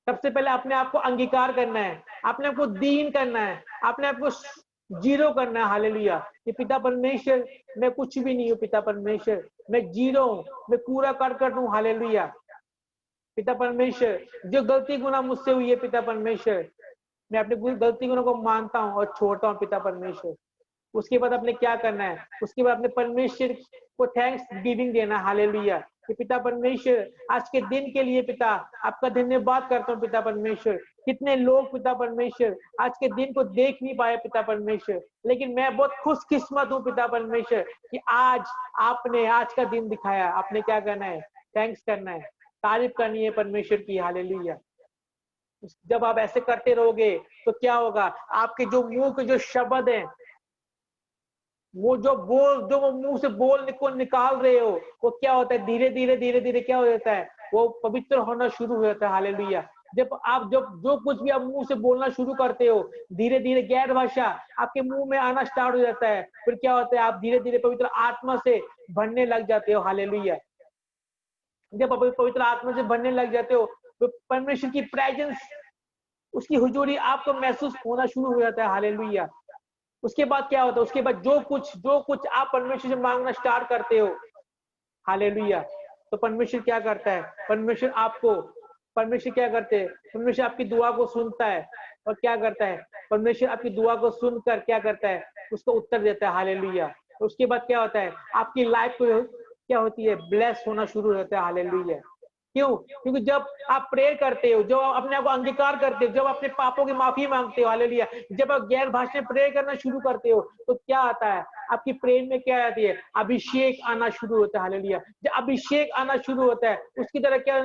सबसे पहले अपने आप को अंगीकार करना है, अपने आप को दीन करना है, अपने आप को जीरो करना है। हालेलुया। कि पिता परमेश्वर मैं कुछ भी नहीं हूँ, पिता परमेश्वर मैं जीरो हूँ, मैं कूड़ा करकट हूँ। हालेलुया। पिता परमेश्वर जो गलती गुनाह मुझसे हुई है, पिता परमेश्वर मैं अपने गलती गुनाह को मानता हूँ और छोड़ता हूँ, पिता परमेश्वर। उसके बाद आपने क्या करना है, उसके बाद अपने परमेश्वर को थैंक्स गिविंग देना। हालेलुया। कि पिता परमेश्वर आज के दिन के लिए पिता आपका धन्यवाद करता हूँ। पिता परमेश्वर कितने लोग पिता परमेश्वर आज के दिन को देख नहीं पाए पिता परमेश्वर, लेकिन मैं बहुत खुशकिस्मत हूँ पिता परमेश्वर कि आज आपने आज का दिन दिखाया। आपने क्या करना है, थैंक्स करना है, तारीफ करनी है परमेश्वर की। हालेलुया। जब आप ऐसे करते रहोगे तो क्या होगा, आपके जो मुंह के जो शब्द हैं, वो जो मुंह से बोल को निकाल रहे हो, वो क्या होता है, धीरे धीरे क्या हो जाता है, वो पवित्र होना शुरू हो जाता है। हालेलुया। जब आप जो कुछ भी आप मुंह से बोलना शुरू करते हो, धीरे धीरे गैर भाषा आपके मुंह में आना स्टार्ट हो जाता है। फिर क्या होता है, आप धीरे धीरे पवित्र आत्मा से भरने लग जाते हो। हालेलुया। जब आप पवित्र आत्मा से भरने लग जाते हो तो परमेश्वर की प्रेजेंस, उसकी हुजूरी आपको महसूस होना शुरू हो जाता है। हालेलुया। उसके बाद क्या होता है, उसके बाद जो कुछ आप परमेश्वर से मांगना स्टार्ट करते हो, हालेलुया, तो परमेश्वर क्या करता है, परमेश्वर क्या करते हैं, परमेश्वर आपकी दुआ को सुनता है और क्या करता है, परमेश्वर आपकी दुआ को सुनकर क्या करता है, उसको उत्तर देता है। हालेलुया। तो उसके बाद क्या होता है, आपकी लाइफ को क्या होती है, ब्लेस होना शुरू हो जाता है। हालेलुया। क्यों? क्योंकि जब आप प्रेयर करते हो, जब आप अपने आप को अंगीकार करते हो, जब अपने पापों की माफी मांगते हो, हालेलुया, जब आप गैर भाषा में प्रेयर करना शुरू करते हो, तो क्या आता है, आपकी प्रेयर में क्या आती है, अभिषेक आना शुरू होता है। हालेलुया। जब अभिषेक आना शुरू होता है, उसकी तरह क्या,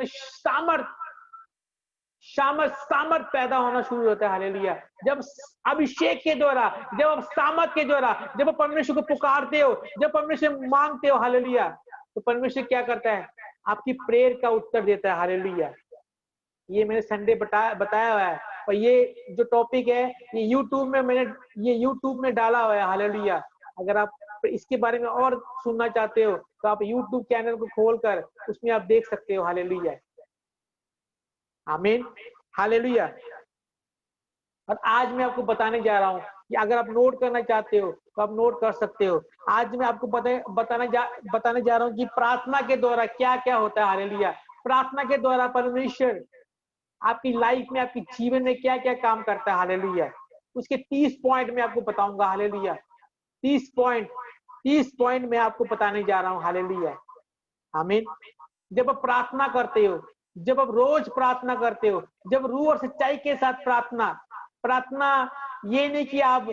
सामर्थ पैदा होना शुरू होता है। हालेलुया। जब अभिषेक के द्वारा, जब आप सामर्थ के द्वारा, जब आप परमेश्वर को पुकारते हो, जब परमेश्वर मांगते हो, हालेलुया, तो परमेश्वर क्या करता है, आपकी प्रेयर का उत्तर देता है। हालेलुया। ये मैंने संडे बताया हुआ है। और ये जो टॉपिक है ये यूट्यूब में डाला हुआ है। हालेलुया। अगर आप इसके बारे में और सुनना चाहते हो तो आप यूट्यूब चैनल को खोलकर उसमें आप देख सकते हो। हालेलुया, आमीन, हालेलुया। और आज मैं आपको बताने जा रहा हूं कि अगर आप नोट करना चाहते हो तो आप नोट कर सकते हो। आज मैं आपको बताने जा रहा हूँ कि प्रार्थना के द्वारा क्या क्या होता है। हालेलुया। प्रार्थना के द्वारा परमेश्वर आपकी लाइफ में, आपके जीवन में क्या क्या काम करता है। हालेलुया। उसके 30 पॉइंट में आपको बताऊंगा। हालेलुया। 30 पॉइंट में आपको बताने जा रहा हूँ। हालेलुया। आमीन। जब आप प्रार्थना करते हो, जब आप रोज प्रार्थना करते हो, जब रूह और सच्चाई के साथ प्रार्थना प्रार्थना ये नहीं कि आप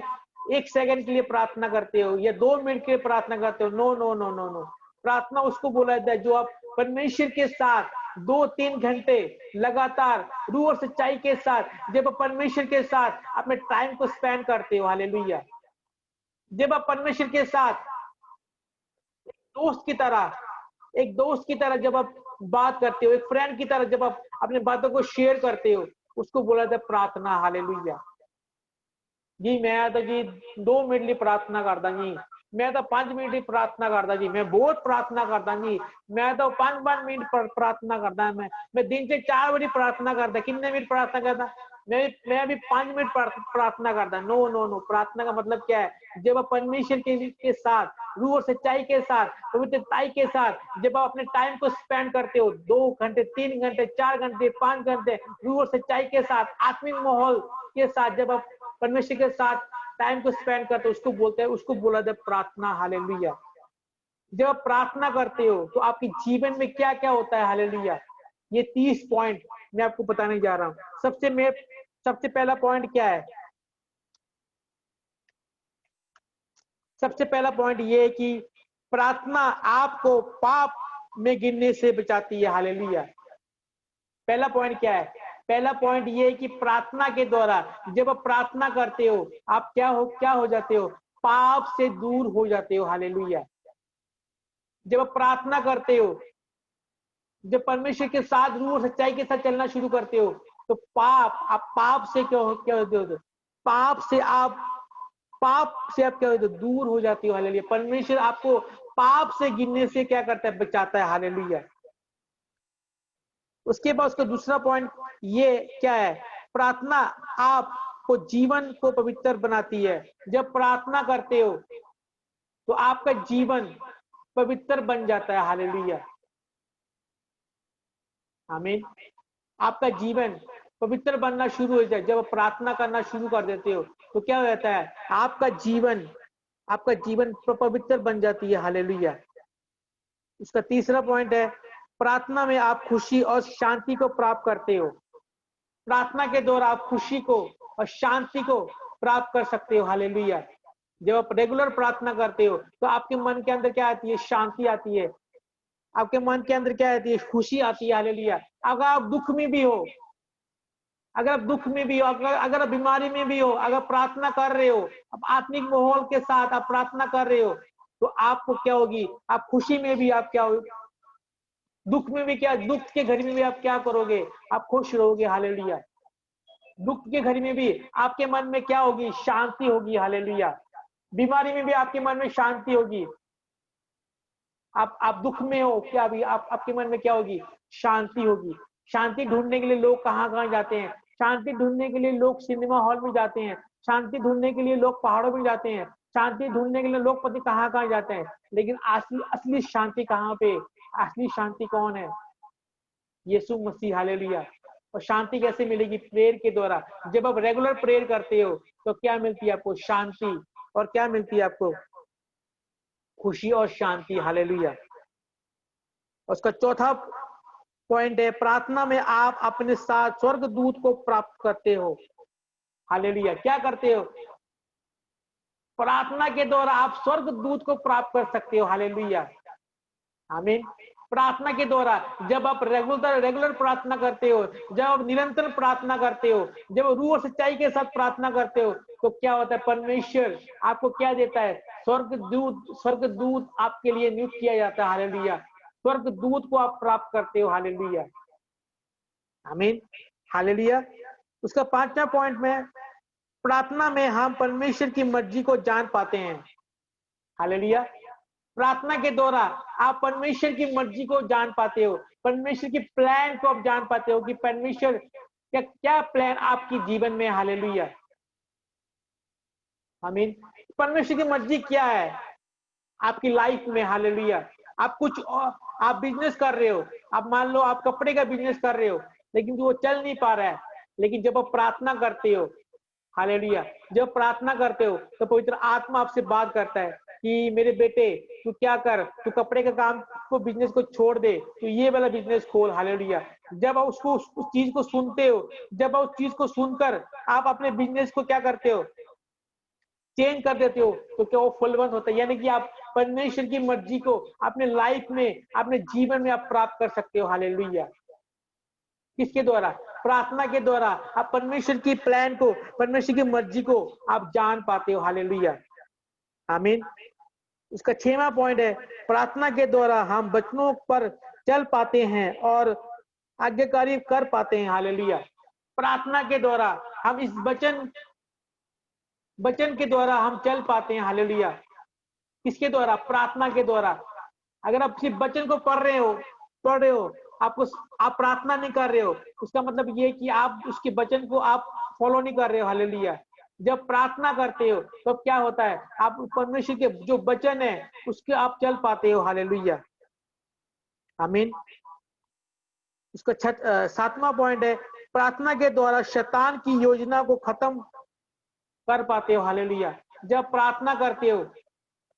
1 सेकंड के लिए प्रार्थना करते हो या 2 मिनट के लिए प्रार्थना करते हो। No no no no no. प्रार्थना उसको बोला जाता है जो आप परमेश्वर के साथ 2-3 घंटे लगातार रूह और सच्चाई के साथ, जब आप परमेश्वर के साथ अपने टाइम को स्पेंड करते हो। हालेलुया। जब आप परमेश्वर के साथ एक दोस्त की तरह जब आप बात करते हो, एक फ्रेंड की तरह जब आप अपने बातों को शेयर करते हो, उसको बोला जाता है प्रार्थना। हालेलुया। जी मैं तो जी 2 मिनट लिए प्रार्थना करता जी, मैं तो 5 मिनट ही प्रार्थना करता जी, मैं बहुत प्रार्थना करता जी, मैं तो 5-5 मिनट प्रार्थना करता, मैं दिन से 4 बजे प्रार्थना करता। कितने मिनट प्रार्थना करता? मैं अभी 5 मिनट प्रार्थना करता। No no no. प्रार्थना का मतलब क्या है? जब आप परमेश्वर के साथ रूह और सच्चाई के साथ, पवित्रताई के साथ जब आप अपने टाइम को स्पेंड करते हो, 2 घंटे, 3 घंटे, 4 घंटे, 5 घंटे रूह और सच्चाई के साथ, आत्मिक माहौल के साथ जब आप परमेश्वर के साथ टाइम को स्पेंड करते हो, उसको बोलते हैं, उसको बोला जाए प्रार्थना। हालेलुया। जब आप प्रार्थना करते हो तो आपके जीवन में क्या क्या होता है। हालेलुया। ये 30 पॉइंट मैं आपको बताने जा रहा हूं। सबसे पहला पॉइंट क्या है? सबसे पहला पॉइंट ये है कि प्रार्थना आपको पाप में गिरने से बचाती है। हालेलुया। पहला पॉइंट क्या है? पहला पॉइंट ये है कि प्रार्थना के द्वारा जब आप प्रार्थना करते हो, आप क्या हो जाते हो? पाप से दूर हो जाते हो। हालेलुया। जब आप प्रार्थना करते हो, जब परमेश्वर के साथ रूह और सच्चाई के साथ चलना शुरू करते हो, तो आप पाप से क्या होते हो? पाप से आप क्या होते हो? दूर हो जाते हो। हालेलुया। परमेश्वर आपको पाप से गिरने से क्या करता है? बचाता है। हालेलुया। उसके बाद उसका दूसरा पॉइंट ये क्या है? प्रार्थना आपको जीवन को पवित्र बनाती है। जब प्रार्थना करते हो तो आपका जीवन पवित्र बन जाता है। हालेलुया। आमीन। आपका जीवन पवित्र बनना शुरू हो जाए। जब आप प्रार्थना करना शुरू कर देते हो तो क्या हो जाता है? आपका जीवन पवित्र बन जाती है। हालेलुया। उसका तीसरा पॉइंट है, प्रार्थना में आप खुशी और शांति को प्राप्त करते हो। प्रार्थना के द्वारा आप खुशी को और शांति को प्राप्त कर सकते हो। हालेलुया। जब आप रेगुलर प्रार्थना करते हो तो आपके मन के अंदर क्या आती है? शांति आती है। आपके मन के अंदर क्या आती है? खुशी आती है। हालेलुया। अगर आप दुख में भी हो, अगर आप बीमारी में भी हो, अगर प्रार्थना कर रहे हो, आप आत्मिक माहौल के साथ आप प्रार्थना कर रहे हो, तो आपको क्या होगी? आप खुशी में भी आप क्या हो, दुख में भी क्या, दुख के घड़ी में भी आप क्या करोगे? आप खुश रहोगे। हालेलुया। दुख के घड़ी में भी आपके मन में क्या होगी? शांति होगी। हालेलुया। बीमारी में भी आपके मन में शांति होगी। आप दुख में हो, क्या भी आपके मन में क्या होगी? शांति होगी। शांति ढूंढने के लिए लोग कहाँ जाते हैं? शांति ढूंढने के लिए लोग सिनेमा हॉल में जाते हैं, शांति ढूंढने के लिए लोग पहाड़ों में जाते हैं, शांति ढूंढने के लिए लोग पति कहाँ जाते हैं। लेकिन असली शांति कहाँ पे? असली शांति कौन है? यीशु मसीह। हालेलुया। और शांति कैसे मिलेगी? प्रेयर के द्वारा। जब आप रेगुलर प्रेयर करते हो तो क्या मिलती है आपको? शांति। और क्या मिलती है आपको? खुशी और शांति। हालेलुया। उसका चौथा पॉइंट है, प्रार्थना में आप अपने साथ स्वर्गदूत को प्राप्त करते हो। हालेलुया। क्या करते हो? प्रार्थना के द्वारा आप स्वर्गदूत को प्राप्त कर सकते हो। हालेलुया। आमीन। प्रार्थना के द्वारा जब आप रेगुलर प्रार्थना करते हो, जब आप निरंतर प्रार्थना करते हो, जब रूह और सच्चाई के साथ प्रार्थना करते हो, तो क्या होता है? परमेश्वर आपको क्या देता है? स्वर्गदूत आपके लिए नियुक्त किया जाता है। हालेलुया। स्वर्गदूत को आप प्राप्त करते हो। हालेलुया। आमीन। हालेलुया। उसका 5वां पॉइंट में, प्रार्थना में हम परमेश्वर की मर्जी को जान पाते हैं। हालेलुया। प्रार्थना के द्वारा आप परमेश्वर की मर्जी को जान पाते हो, परमेश्वर की प्लान को आप जान पाते हो कि परमेश्वर क्या प्लान आपकी जीवन में। हालेलुया। आमीन। परमेश्वर की मर्जी क्या है आपकी लाइफ में? हालेलुया। आप कुछ और, आप बिजनेस कर रहे हो, आप मान लो आप कपड़े का बिजनेस कर रहे हो, लेकिन वो चल नहीं पा रहा है, लेकिन जब आप प्रार्थना करते हो, हालेलुया, जब प्रार्थना करते हो तो पवित्र आत्मा आपसे बात करता है कि मेरे बेटे तू क्या कर, तू कपड़े का काम को बिजनेस को छोड़ दे, तू ये वाला बिजनेस खोल। हालेलुया। जब आप उसको उस चीज को सुनते हो, जब आप उस चीज को सुनकर आप अपने बिजनेस को क्या करते हो, चेंज कर देते हो, तो क्या वो फलवंत होता है। यानी कि आप परमेश्वर की मर्जी को अपने लाइफ में, अपने जीवन में आप प्राप्त कर सकते हो। हालेलुया। किसके द्वारा? प्रार्थना के द्वारा आप परमेश्वर की प्लान को, परमेश्वर की मर्जी को आप जान पाते हो। हालेलुया। आमीन। उसका 6वां पॉइंट है, प्रार्थना के द्वारा हम वचनों पर चल पाते हैं और आज्ञाकारी कर पाते हैं। हालेलुया। प्रार्थना के द्वारा हम इस वचन के द्वारा हम चल पाते हैं। हालेलुया। किसके द्वारा? प्रार्थना के द्वारा। अगर आप सिर्फ वचन को पढ़ रहे हो, आपको, आप प्रार्थना नहीं कर रहे हो, उसका मतलब ये कि आप उसके वचन को आप फॉलो नहीं कर रहे हो। हालेलुया। जब प्रार्थना करते हो तो क्या होता है, आप परमेश्वर के जो वचन है उसके आप चल पाते हो। हालेलुया। आमीन। उसका 7वां पॉइंट है, प्रार्थना के द्वारा शैतान की योजना को खत्म कर पाते हो। हालेलुया। जब प्रार्थना करते हो,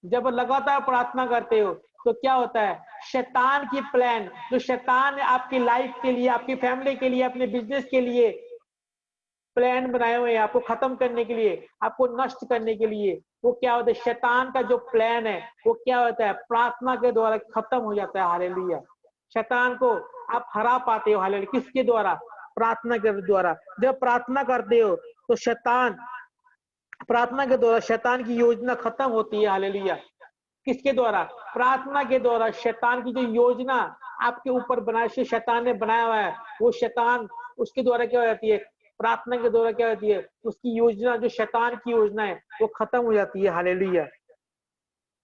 जब लगातार प्रार्थना करते हो तो क्या होता है, शैतान की प्लान, जो शैतान ने आपकी लाइफ के लिए, आपकी फैमिली के लिए, अपने बिजनेस के लिए प्लान बनाए हुए हैं, आपको खत्म करने के लिए, आपको नष्ट करने के लिए, वो क्या होता है, शैतान का जो प्लान है वो क्या होता है, प्रार्थना के द्वारा खत्म हो जाता है। हालेलुया। शैतान को आप हरा पाते हो। हालेलुया। किसके द्वारा? प्रार्थना के द्वारा। जब प्रार्थना करते हो तो प्रार्थना के द्वारा शैतान की योजना खत्म होती है। हालेलुया। किसके द्वारा? प्रार्थना के द्वारा शैतान की जो योजना आपके ऊपर शैतान ने बनाया हुआ है, वो शैतान, उसके द्वारा क्या हो जाती है, प्रार्थना के द्वारा क्या होती है, उसकी योजना, जो शैतान की योजना है वो खत्म हो जाती है। हालेलुया।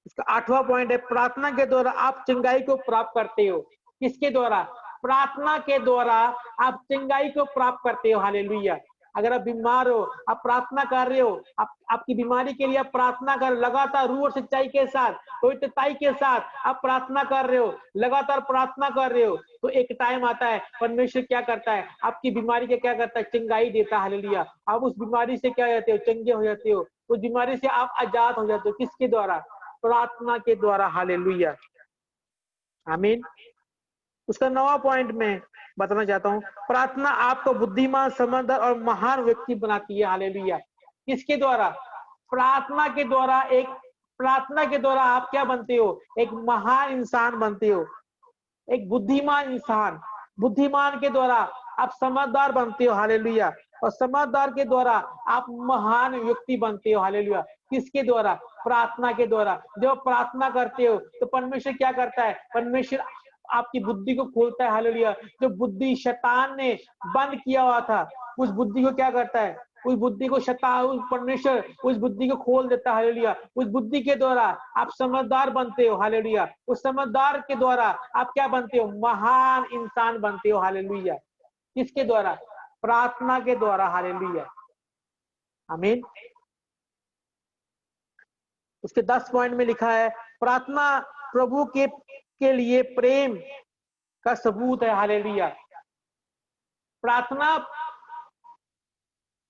इसका 8वां पॉइंट है, प्रार्थना के द्वारा आप चंगाई को प्राप्त करते हो। किसके द्वारा? प्रार्थना के द्वारा आप चंगाई को प्राप्त करते हो। हालेलुया। अगर आप बीमार हो, आप प्रार्थना कर रहे हो, आपकी बीमारी के लिए आप प्रार्थना कर, लगातार रूह और सच्चाई के साथ, पवित्रताई के साथ आप प्रार्थना कर रहे हो, लगातार प्रार्थना कर रहे हो, तो एक टाइम आता है परमेश्वर क्या करता है, आपकी बीमारी के क्या करता है, चंगाई देता है। हालेलुया। आप उस बीमारी से क्या हो जाते हो, चंगे हो जाते हो, उस बीमारी से आप आजाद हो जाते हो। किसके द्वारा? प्रार्थना के द्वारा। हालेलुया। आमीन। उसका 9वां पॉइंट में बताना चाहता हूं, प्रार्थना आपको बुद्धिमान, समझदार और महान व्यक्ति बनाती है। हालेलुया। किसके द्वारा? प्रार्थना के द्वारा। प्रार्थना के द्वारा आप क्या बनते हो, एक महान इंसान बनते हो, एक बुद्धिमान इंसान। बुद्धिमान के द्वारा आप समझदार बनते हो। हालेलुया। और समझदार के द्वारा आप महान व्यक्ति बनते हो। हालेलुया। किसके द्वारा? प्रार्थना के द्वारा। जब प्रार्थना करते हो तो परमेश्वर क्या करता है, परमेश्वर आपकी बुद्धि को खोलता है। हालेलुया। जो बुद्धि शैतान ने बंद किया हुआ था, उस बुद्धि को क्या करता है, उस बुद्धि को शैतान, उस परमेश्वर उस बुद्धि को खोल देता है। हालेलुया। उस बुद्धि के द्वारा आप समझदार बनते हो। हालेलुया। उस समझदार के द्वारा आप क्या बनते हो, महान इंसान बनते हो। हालेलुया। किसके द्वारा? प्रार्थना के द्वारा। हालेलुया। आमीन। उसके 10 पॉइंट में लिखा है, प्रार्थना प्रभु के लिए प्रेम का सबूत है। हालेलुया। प्रार्थना,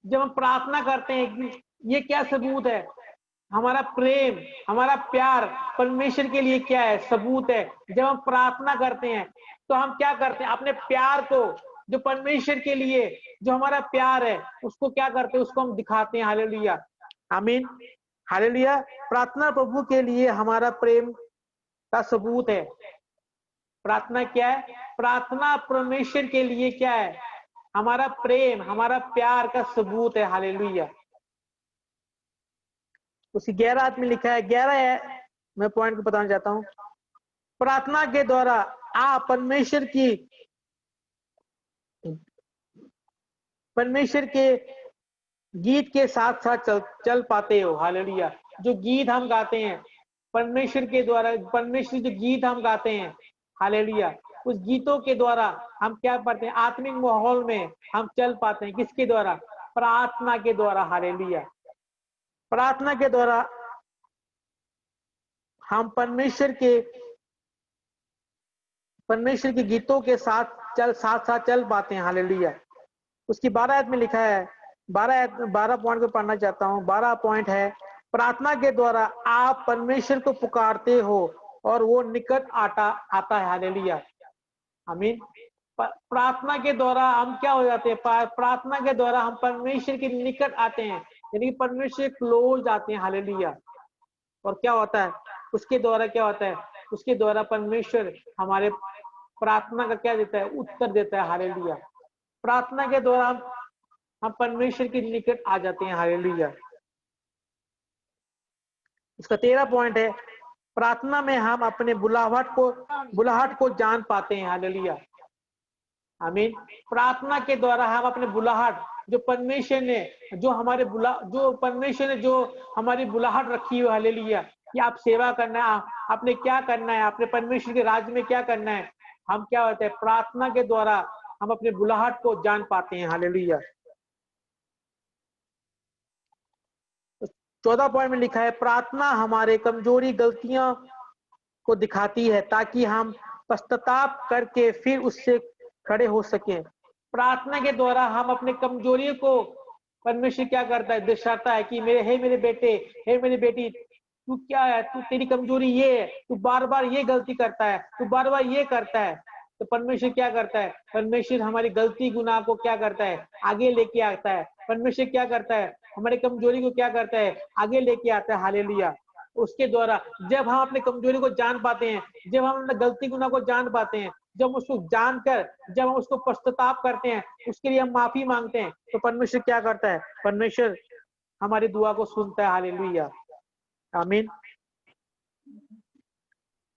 जब हम प्रार्थना करते हैं, ये क्या सबूत है, हमारा प्रेम, हमारा प्यार परमेश्वर के लिए क्या है, सबूत है। जब हम प्रार्थना करते हैं तो हम क्या करते हैं, अपने प्यार को, जो परमेश्वर के लिए जो हमारा प्यार है, उसको क्या करते हैं, उसको हम दिखाते हैं। हालेलुया। आमीन। हालेलुया। प्रार्थना प्रभु के लिए हमारा प्रेम का सबूत है। प्रार्थना क्या है? प्रार्थना परमेश्वर के लिए क्या है, हमारा प्रेम, हमारा प्यार का सबूत है। हालेलुया। उसी 11 में लिखा है, 11 है, मैं पॉइंट को बताना चाहता हूं, प्रार्थना के द्वारा आप परमेश्वर के गीत के साथ साथ चल पाते हो। हालेलुया। जो गीत हम गाते हैं परमेश्वर के द्वारा, परमेश्वर जो गीत हम गाते हैं, हालेलुया, उस गीतों के द्वारा हम क्या पाते हैं, आत्मिक माहौल में हम चल पाते हैं। किसके द्वारा? प्रार्थना के द्वारा। हालेलुया। प्रार्थना के द्वारा हम परमेश्वर के गीतों के साथ साथ चल पाते हैं। हालेलुया। उसकी 12 आयत में लिखा है, 12 पॉइंट को पढ़ना चाहता हूं। 12 पॉइंट है, प्रार्थना के द्वारा आप परमेश्वर को पुकारते हो और वो निकट आता है। हालेलुया, आमीन। प्रार्थना के द्वारा हम क्या हो जाते हैं? प्रार्थना के द्वारा हम परमेश्वर के निकट आते हैं, यानी कि परमेश्वर क्लोज आते हैं। हालेलुया। और क्या होता है उसके द्वारा? क्या होता है उसके द्वारा? परमेश्वर हमारे प्रार्थना का क्या देता है? उत्तर देता है। हालेलुया। प्रार्थना के द्वारा हम परमेश्वर के निकट आ जाते हैं। हालेलुया। इसका 13 पॉइंट है, प्रार्थना में हम अपने बुलाहट को जान पाते हैं। हालेलुया, आमीन। प्रार्थना के द्वारा हम अपने बुलाहट, जो परमेश्वर ने जो हमारी बुलाहट रखी है, हालेलुया, कि आप सेवा करना है, आपने क्या करना है, आपने परमेश्वर के राज्य में क्या करना है, हम क्या होता है? प्रार्थना के द्वारा हम अपने बुलाहट को जान पाते हैं। हालेलुया। 14 पॉइंट में लिखा है, प्रार्थना हमारे कमजोरी गलतियां को दिखाती है ताकि हम पश्चाताप करके फिर उससे खड़े हो सकें। प्रार्थना के द्वारा हम अपने कमजोरियों को, परमेश्वर क्या करता है? दर्शाता है कि मेरे बेटे, हे मेरी बेटी, तू क्या है, तू, तेरी कमजोरी ये है, तू बार बार ये गलती करता है, तू बार बार ये करता है। तो परमेश्वर क्या करता है? परमेश्वर हमारी गलती गुनाह को क्या करता है? आगे लेके आता है। परमेश्वर क्या करता है? हमारी कमजोरी को क्या करता है? आगे लेके आता है। हालेलुया। उसके द्वारा जब हम अपनी कमजोरी को जान पाते हैं, जब हम अपने गलती गुनाह को जान पाते हैं, जब उसको जानकर जब हम उसको पश्चाताप करते हैं, उसके लिए हम माफी मांगते हैं, तो परमेश्वर क्या करता है? परमेश्वर हमारी दुआ को सुनता है। हालेलुया, आमीन।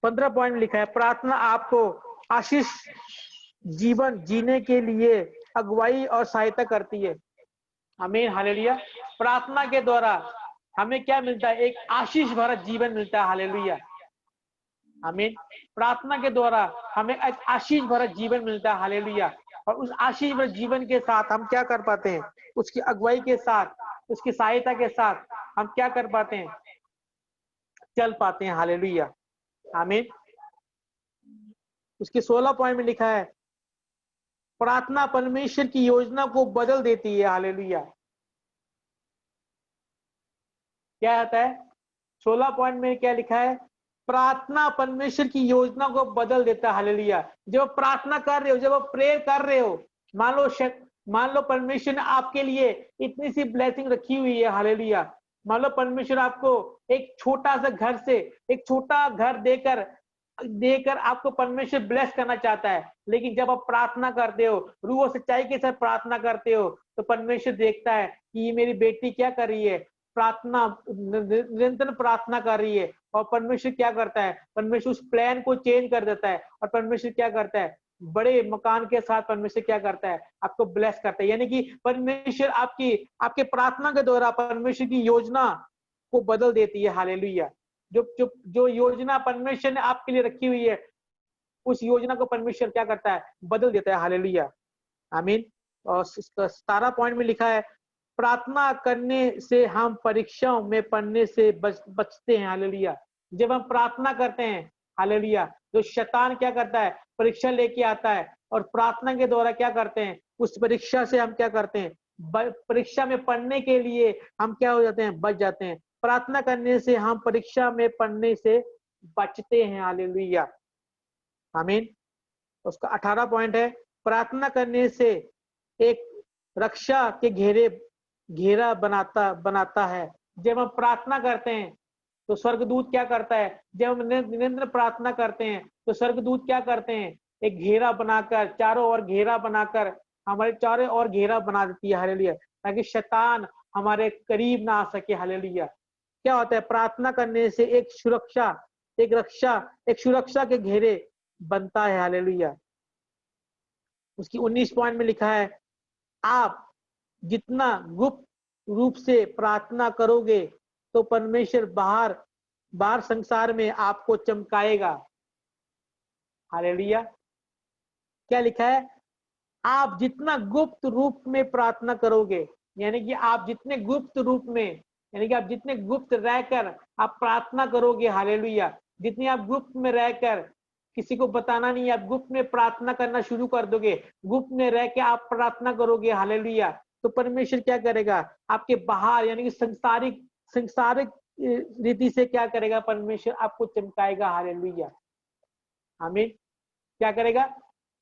15 पॉइंट लिखा है, प्रार्थना आपको आशीष जीवन जीने के लिए अगुवाई और सहायता करती है। आमीन, हालेलुया। प्रार्थना के द्वारा हमें क्या मिलता है? एक आशीष भरा जीवन मिलता है। हालेलुया, आमीन। प्रार्थना के द्वारा हमें एक आशीष भरा जीवन मिलता है। हालेलुया। और उस आशीष भरे जीवन के साथ हम क्या कर पाते हैं? उसकी अगुवाई के साथ, उसकी सहायता के साथ हम क्या कर पाते हैं? चल पाते हैं। हालेलुया, आमीन। उसके 16 पॉइंट में लिखा है, प्रार्थना परमेश्वर की योजना को बदल देती है। हालेलुया। क्या आता है? 16 पॉइंट में क्या लिखा है? प्रार्थना परमेश्वर की योजना को बदल देता है। हालेलुया। जब प्रार्थना कर रहे हो, जब आप प्रेयर कर रहे हो, मान लो परमेश्वर ने आपके लिए इतनी सी ब्लेसिंग रखी हुई है। हालेलुया। मान लो परमेश्वर आपको एक छोटा सा घर से, एक छोटा घर देकर आपको परमेश्वर ब्लेस करना चाहता है, लेकिन जब आप प्रार्थना करते हो, रूह और सच्चाई के साथ प्रार्थना करते हो, तो परमेश्वर देखता है कि ये मेरी बेटी क्या कर रही है, प्रार्थना, निरंतर प्रार्थना कर रही है। और परमेश्वर क्या करता है? परमेश्वर उस प्लान को चेंज कर देता है, और परमेश्वर क्या करता है? बड़े मकान के साथ परमेश्वर क्या करता है? आपको ब्लेस करता है। यानी कि परमेश्वर आपके प्रार्थना के द्वारा परमेश्वर की योजना को बदल देती है। हालेलुया। जो योजना परमेश्वर ने आपके लिए रखी हुई है, उस योजना को परमेश्वर क्या करता है? बदल देता है। हालेलुया, आमीन। और 17 पॉइंट में लिखा है, प्रार्थना करने से हम परीक्षाओं में पढ़ने से बचते हैं। हालेलुया। जब हम प्रार्थना करते हैं, हालेलुया, तो शैतान क्या करता है? परीक्षा लेके आता है, और प्रार्थना के द्वारा क्या करते हैं? उस परीक्षा से हम क्या करते हैं? परीक्षा में पढ़ने के लिए हम क्या हो जाते हैं? बच जाते हैं। प्रार्थना करने से हम परीक्षा में पढ़ने से बचते हैं। हालेलुया, आमीन। उसका 18 पॉइंट है, प्रार्थना करने से एक रक्षा के घेरा बनाता है। जब हम प्रार्थना करते हैं तो स्वर्गदूत क्या करता है? जब हम निरंतर प्रार्थना करते हैं तो स्वर्गदूत क्या करते हैं? एक घेरा बनाकर, चारों ओर घेरा बनाकर, हमारे चारों ओर घेरा बना देती है। हालेलुया। ताकि शैतान हमारे करीब ना आ सके। हालेलुया। क्या होता है? प्रार्थना करने से एक सुरक्षा के घेरे बनता है। हालेलुया। उसकी 19 पॉइंट में लिखा है, आप जितना गुप्त रूप से प्रार्थना करोगे तो परमेश्वर बाहर संसार में आपको चमकाएगा। हालेलुया। क्या लिखा है? आप जितना गुप्त रूप में प्रार्थना करोगे, यानी कि आप जितने गुप्त रूप में यानी कि आप जितने गुप्त रहकर आप प्रार्थना करोगे, हालेलुया, जितनी आप गुप्त में रहकर, किसी को बताना नहीं, आप गुप्त में प्रार्थना करना शुरू कर दोगे, गुप्त में रह के आप प्रार्थना करोगे, हालेलुया, तो परमेश्वर क्या करेगा, आपके बाहर यानी कि संसारिक संसारिक रीति से क्या करेगा, परमेश्वर आपको चमकाएगा, हालेलुया, आमीन। क्या करेगा,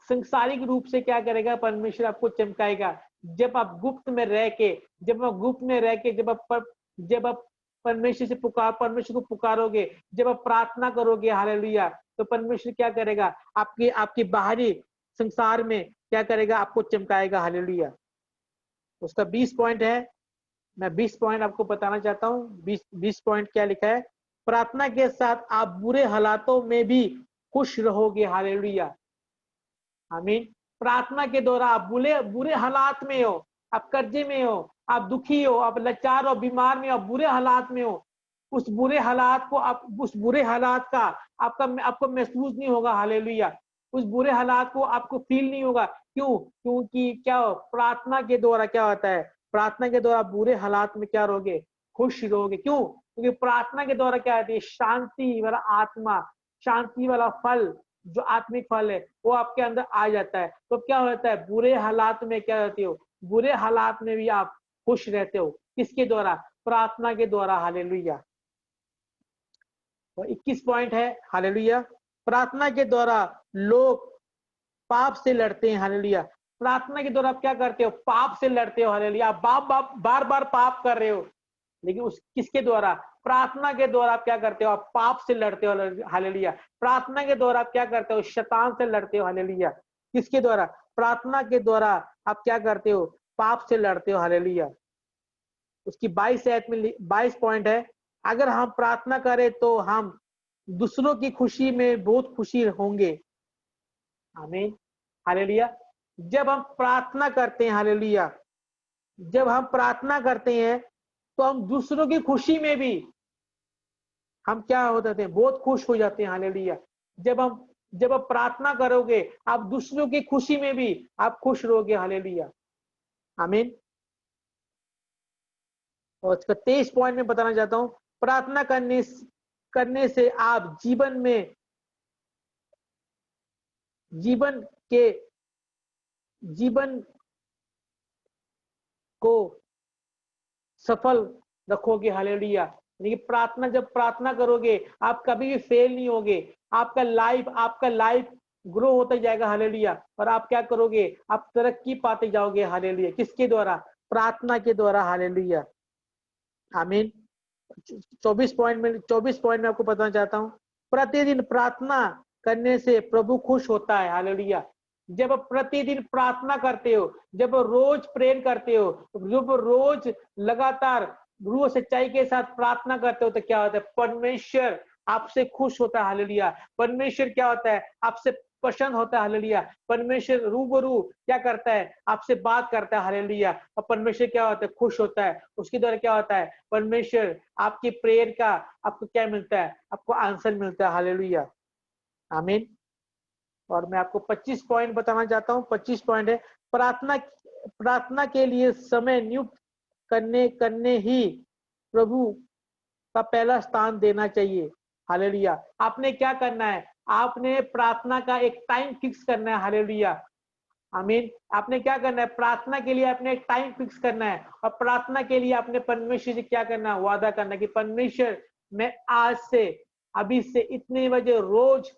संसारिक रूप से क्या करेगा, परमेश्वर आपको चमकाएगा। जब आप गुप्त में रह के, जब आप गुप्त में रह के, जब आप परमेश्वर से परमेश्वर को पुकारोगे, जब आप प्रार्थना करोगे, हालेलुया, तो परमेश्वर क्या करेगा, आपके आपके बाहरी संसार में क्या करेगा, आपको चमकाएगा, हालेलुया। उसका 20 पॉइंट है, मैं 20 पॉइंट आपको बताना चाहता हूँ। 20 पॉइंट क्या लिखा है, प्रार्थना के साथ आप बुरे हालातों में भी खुश रहोगे, हालेलुया, आमीन। प्रार्थना के द्वारा आप बुरे बुरे हालात में हो, आप कर्जे में हो, आप दुखी हो, आप लाचार हो, बीमार में हो, बुरे हालात में हो, उस बुरे हालात को आप, उस बुरे हालात का आपको महसूस नहीं होगा, हालेलुया, उस बुरे हालात को आपको फील नहीं होगा। क्यों? क्योंकि क्या हो, प्रार्थना के द्वारा क्या होता है, प्रार्थना के द्वारा बुरे हालात में क्या रहोगे, खुश रहोगे। क्यों? क्योंकि प्रार्थना के द्वारा क्या होती है, शांति वाला आत्मा, शांति वाला फल, जो आत्मिक फल है वो आपके अंदर आ जाता है। तो क्या होता है, बुरे हालात में क्या रहते हो, बुरे हालात में भी आप खुश रहते हो। किसके द्वारा? प्रार्थना के द्वारा, हालेलुया। तो 21 पॉइंट है, हालेलुया, प्रार्थना के द्वारा लोग पाप से लड़ते हैं, हालेलुया। प्रार्थना के द्वारा आप क्या करते हो, पाप से लड़ते हो, हालेलुया। आप बार बार पाप कर रहे हो, लेकिन उस किसके द्वारा, प्रार्थना के द्वारा आप क्या करते हो, आप पाप से लड़ते हो, हालेलुया। प्रार्थना के द्वारा आप क्या करते हो, शैतान से लड़ते हो, हालेलुया। किसके द्वारा? प्रार्थना के द्वारा आप क्या करते हो, पाप से लड़ते हो, हालेलुया। उसकी 22 आयत में 22 पॉइंट है, अगर हम प्रार्थना करें तो हम दूसरों की खुशी में बहुत खुशी होंगे, आमीन, हालेलुया। जब हम प्रार्थना करते हैं, हालेलुया, जब हम प्रार्थना करते हैं तो हम दूसरों की खुशी में भी हम क्या हो जाते हैं, बहुत खुश हो जाते हैं, हालेलुया। जब आप प्रार्थना करोगे, आप दूसरों की खुशी में भी आप खुश रहोगे, हालेलुया, आमीन। और इसका 23 पॉइंट में बताना चाहता हूं, प्रार्थना करने से आप जीवन को सफल रखोगे, हालेलुया। यानी कि प्रार्थना, जब प्रार्थना करोगे आप कभी भी फेल नहीं होगे, आपका लाइफ ग्रो होता जाएगा, हालेलुया। और आप क्या करोगे, आप तरक्की पाते जाओगे, हालेलुया। किसके द्वारा? प्रार्थना के द्वारा, हालेलुया, आमीन। 24 पॉइंट में आपको बताना चाहता हूँ, प्रतिदिन प्रार्थना करने से प्रभु खुश होता है, हालेलुया। जब आप प्रतिदिन प्रार्थना करते हो, जब रोज प्रेयर करते हो, जब रोज लगातार रूह सच्चाई के साथ प्रार्थना करते हो, तो क्या होता है, परमेश्वर आपसे खुश होता है, हालेलुया। परमेश्वर क्या होता है, आपसे प्रसन्न होता है, हालेलुया। परमेश्वर रूबरू क्या करता है, आपसे बात करता है, हालेलुया। और परमेश्वर क्या होता है, खुश होता है। उसके द्वारा क्या होता है, परमेश्वर आपकी प्रेयर का आपको क्या मिलता है, आपको आंसर मिलता है, हालेलुया, आमीन। और मैं आपको 25 पॉइंट बताना चाहता हूँ। 25 पॉइंट है, प्रार्थना के लिए समय नियुक्त करने ही प्रभु का पहला स्थान देना चाहिए, हालेलुया। आपने क्या करना है, आपने प्रार्थना का एक टाइम फिक्स करना है, हालेलुया, आमीन। आपने क्या करना है, प्रार्थना के लिए आपने एक टाइम फिक्स करना है। और प्रार्थना के लिए आपने परमेश्वर से क्या करना है, वादा करना है कि परमेश्वर मैं आज से, अभी से इतने बजे रोज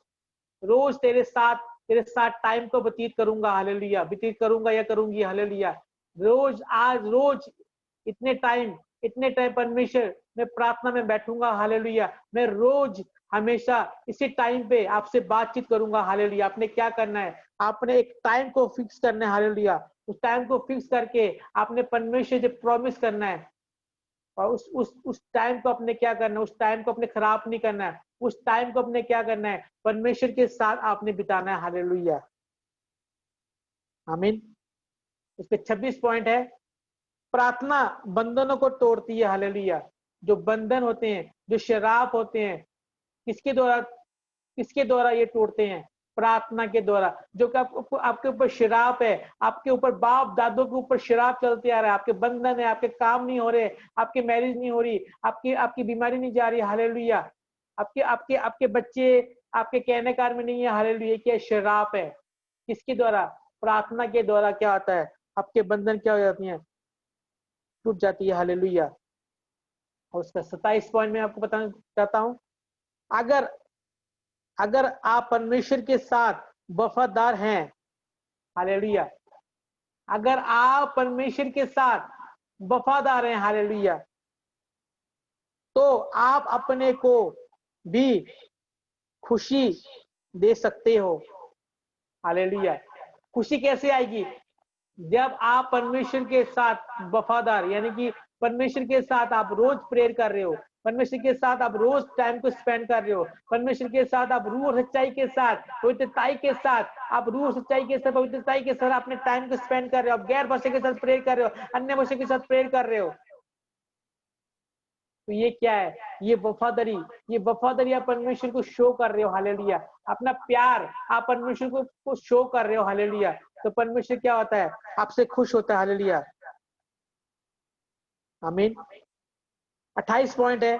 रोज तेरे साथ टाइम को व्यतीत करूंगा, हालेलुया, व्यतीत करूंगा या करूंगी, हालेलुया। रोज इतने टाइम परमेश्वर मैं प्रार्थना में बैठूंगा, हालेलुया। मैं रोज हमेशा इसी टाइम पे आपसे बातचीत करूंगा, हालेलुया। आपने क्या करना है, आपने एक टाइम को फिक्स करना है, हालेलुया। उस टाइम को फिक्स करके आपने परमेश्वर से प्रॉमिस करना है, और उस टाइम को अपने क्या करना है, उस टाइम को अपने खराब नहीं करना है। उस टाइम को अपने क्या करना है, परमेश्वर के साथ आपने बिताना है, हालेलुया, आमीन। उस पे 26 पॉइंट है, प्रार्थना बंधनों को तोड़ती है, हालेलुया। जो बंधन होते हैं, जो शराब होते हैं, किसके द्वारा ये टूटते हैं, प्रार्थना के द्वारा। जो कि आपके ऊपर शराब है, आपके ऊपर बाप दादों के ऊपर शराब चलते आ रहा है, आपके बंधन है, आपके काम नहीं हो रहे, आपकी मैरिज नहीं हो रही, आपकी आपकी बीमारी नहीं जा रही, हालेलुया। आपके आपके आपके बच्चे आपके कहने कार में नहीं है, हालेलुया। क्या शराब है? किसके द्वारा? प्रार्थना के द्वारा क्या होता है? आपके बंधन क्या हो जाती हैं? टूट जाती है, हालेलुया। और उसका 27 पॉइंट में आपको बताना चाहता हूं, अगर अगर आप परमेश्वर के साथ वफादार हैं, हालेलुया, अगर आप परमेश्वर के साथ वफादार हैं, हालेलुया, तो आप अपने को भी खुशी दे सकते हो, हालेलुया। खुशी कैसे आएगी? जब आप परमेश्वर के साथ वफादार, यानी कि परमेश्वर के साथ आप रोज प्रेयर कर रहे हो, परमेश्वर के साथ आप रोज टाइम को स्पेंड कर रहे हो, परमेश्वर के साथ आप रूह और सच्चाई के साथ, पवित्रताई के साथ, आप रूह और सच्चाई के साथ, पवित्रताई के साथ अपने टाइम को स्पेंड कर रहे हो, आप गैर भाषा के साथ प्रेयर कर रहे हो, अन्य भाषा के साथ प्रेयर कर रहे हो, तो ये क्या है? ये वफादारी आप परमेश्वर को शो कर रहे हो, हालेलुया। अपना प्यार आप परमेश्वर को शो कर रहे हो, हालेलुया। तो परमेश्वर क्या होता है? आपसे खुश होता है, हालेलुया, आमीन। 28 पॉइंट है,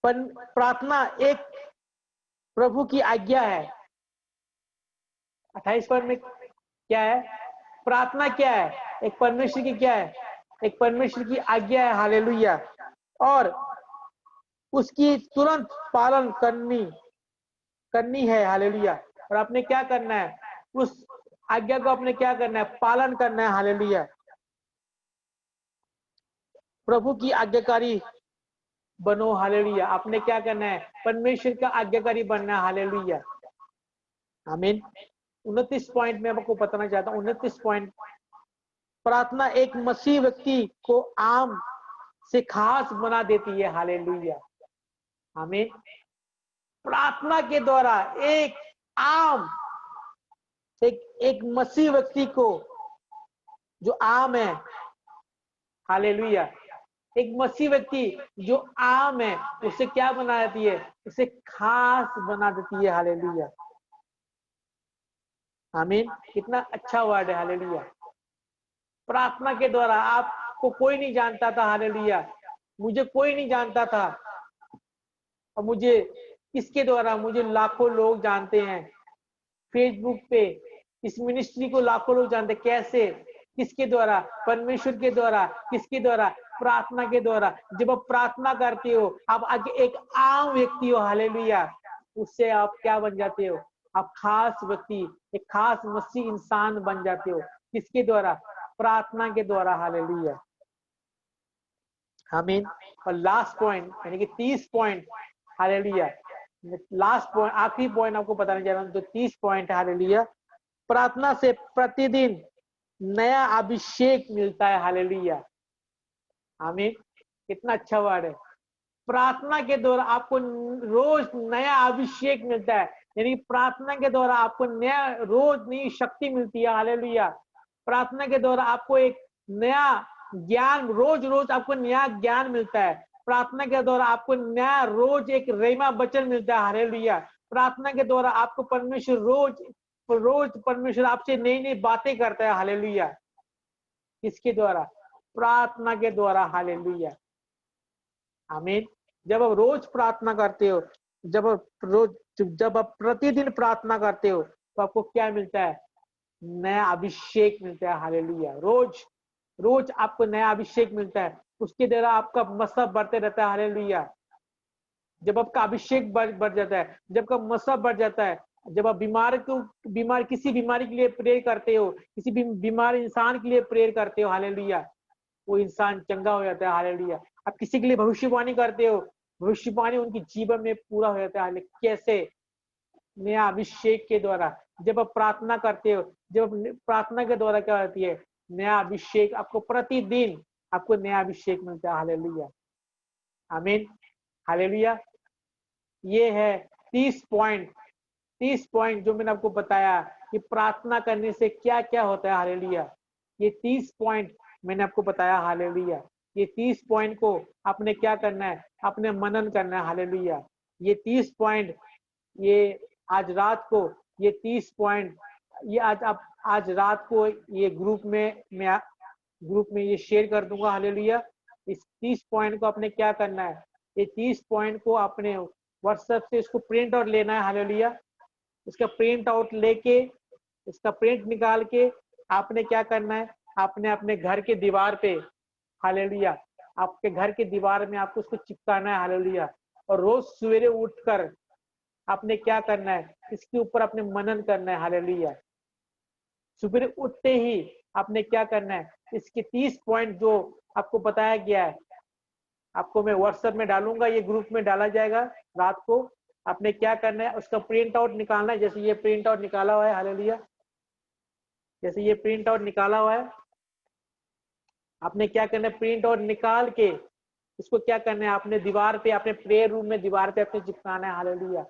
प्रार्थना एक प्रभु की आज्ञा है। 28 पॉइंट में क्या है? प्रार्थना क्या है? एक परमेश्वर की क्या है? एक परमेश्वर की आज्ञा है, हालेलुया। और उसकी तुरंत पालन करनी है, हालेलुया। और आपने क्या करना है? उस आज्ञा को आपने क्या करना है? पालन करना है, हालेलुया। प्रभु की आज्ञाकारी बनो, हालेलुया। आपने क्या करना है? परमेश्वर का आज्ञाकारी बनना है, हालेलुया, आमीन। 29 पॉइंट में आपको बताना चाहता हूँ, 29 पॉइंट, प्रार्थना एक मसीह व्यक्ति को आम से खास बना देती है, हालेलुया, आमीन। प्रार्थना के द्वारा एक आम एक मसीह व्यक्ति को, जो आम है, हालेलुया, एक मसीह व्यक्ति जो आम है, उसे क्या बना देती है? उसे खास बना देती है, हालेलुया, आमीन। कितना अच्छा वर्ड है, हालेलुया। प्रार्थना के द्वारा आपको कोई नहीं जानता था, हालेलुया, मुझे कोई नहीं जानता था, और मुझे इसके द्वारा मुझे लाखों लोग जानते हैं। फेसबुक पे इस मिनिस्ट्री को लाखों लोग जानते। कैसे? किसके द्वारा? परमेश्वर के द्वारा। किसके द्वारा? प्रार्थना के द्वारा। जब आप प्रार्थना करते हो, आप आगे एक आम व्यक्ति हो, हालेलुया, उससे आप क्या बन जाते हो? आप खास व्यक्ति, एक खास मसीह इंसान बन जाते हो। किसके द्वारा? प्रार्थना के द्वारा, हालेलुया, आमीन। और लास्ट पॉइंट यानी कि 30 पॉइंट, हालेलुया, लास्ट पॉइंट, आखिरी पॉइंट आपको बताने जा रहा हूं, तो 30 पॉइंट, हालेलुया। प्रार्थना से प्रतिदिन नया अभिषेक मिलता है, हालेलुया, आमीन। कितना अच्छा वर्ड है। प्रार्थना के द्वारा आपको रोज नया अभिषेक मिलता है, यानी प्रार्थना के द्वारा आपको नया रोज नई शक्ति मिलती है, हालेलुया। प्रार्थना के द्वारा आपको एक नया ज्ञान, रोज रोज आपको नया ज्ञान मिलता है। प्रार्थना के द्वारा आपको नया रोज एक रेमा वचन मिलता है, हालेलुया। प्रार्थना के द्वारा आपको परमेश्वर रोज रोज परमेश्वर आपसे नई नई बातें करता है, हालेलुया। किसके द्वारा? प्रार्थना के द्वारा, हालेलुया, आमीन। जब आप रोज प्रार्थना करते हो, जब आप प्रतिदिन प्रार्थना करते हो, तो आपको क्या मिलता है? नया अभिषेक मिलता है, हालेलुया। रोज रोज आपको नया अभिषेक मिलता है, उसके द्वारा आपका मसब बढ़ते रहता है, हालेलुया। जब आपका अभिषेक बढ़ जाता है, जब आपका मसब बढ़ जाता है, जब आप किसी बीमारी के लिए प्रेयर करते हो, किसी बीमार इंसान के लिए प्रेयर करते हो, हालेलुया, वो इंसान चंगा हो जाता है, हालेलुया। आप किसी के लिए भविष्यवाणी करते हो, भविष्यवाणी उनके जीवन में पूरा हो जाता है। कैसे? नया अभिषेक के द्वारा। जब आप प्रार्थना करते हो, जब प्रार्थना के द्वारा क्या होती है? नया अभिषेक। आपको प्रतिदिन आपको नया अभिषेक मिलता है, हालेलुया, आमीन, हालेलुया। ये है 30 पॉइंट जो मैंने आपको बताया कि प्रार्थना करने से क्या क्या होता है, हालेलुया। ये 30 पॉइंट मैंने आपको बताया, हालेलुया। ये 30 पॉइंट को आपने क्या करना है? आपने मनन करना है, हालेलुया। ये 30 पॉइंट, ये आज रात को ये 30 पॉइंट ये आज रात को ये ग्रुप में ये शेयर कर दूंगा। हालेलुया। इस 30 पॉइंट को आपने क्या करना है, ये 30 पॉइंट को आपने व्हाट्सएप से इसको प्रिंट आउट लेना है। हालेलुया। इसका प्रिंट आउट लेके, इसका प्रिंट निकाल के आपने क्या करना है, आपने अपने घर के दीवार पे, हालेलुया, आपके घर के दीवार में आपको उसको चिपकाना है। हालेलुया। और रोज सवेरे उठकर आपने क्या करना है, इसके ऊपर आपने मनन करना है। हालेलुया। सुबह उठते ही आपने क्या करना है, इसके 30 पॉइंट जो आपको बताया गया है, आपको मैं व्हाट्सएप में डालूंगा, ये ग्रुप में डाला जाएगा रात को। आपने क्या करना है, उसका प्रिंट आउट निकालना है। जैसे ये प्रिंट आउट निकाला हुआ है। हालेलुया। जैसे ये प्रिंट आउट निकाला हुआ है, आपने क्या करना है, प्रिंट आउट निकाल के इसको क्या करना है, आपने दीवार पे, अपने प्रेयर रूम में दीवार पे अपने चिपकाना है। हालेलुया।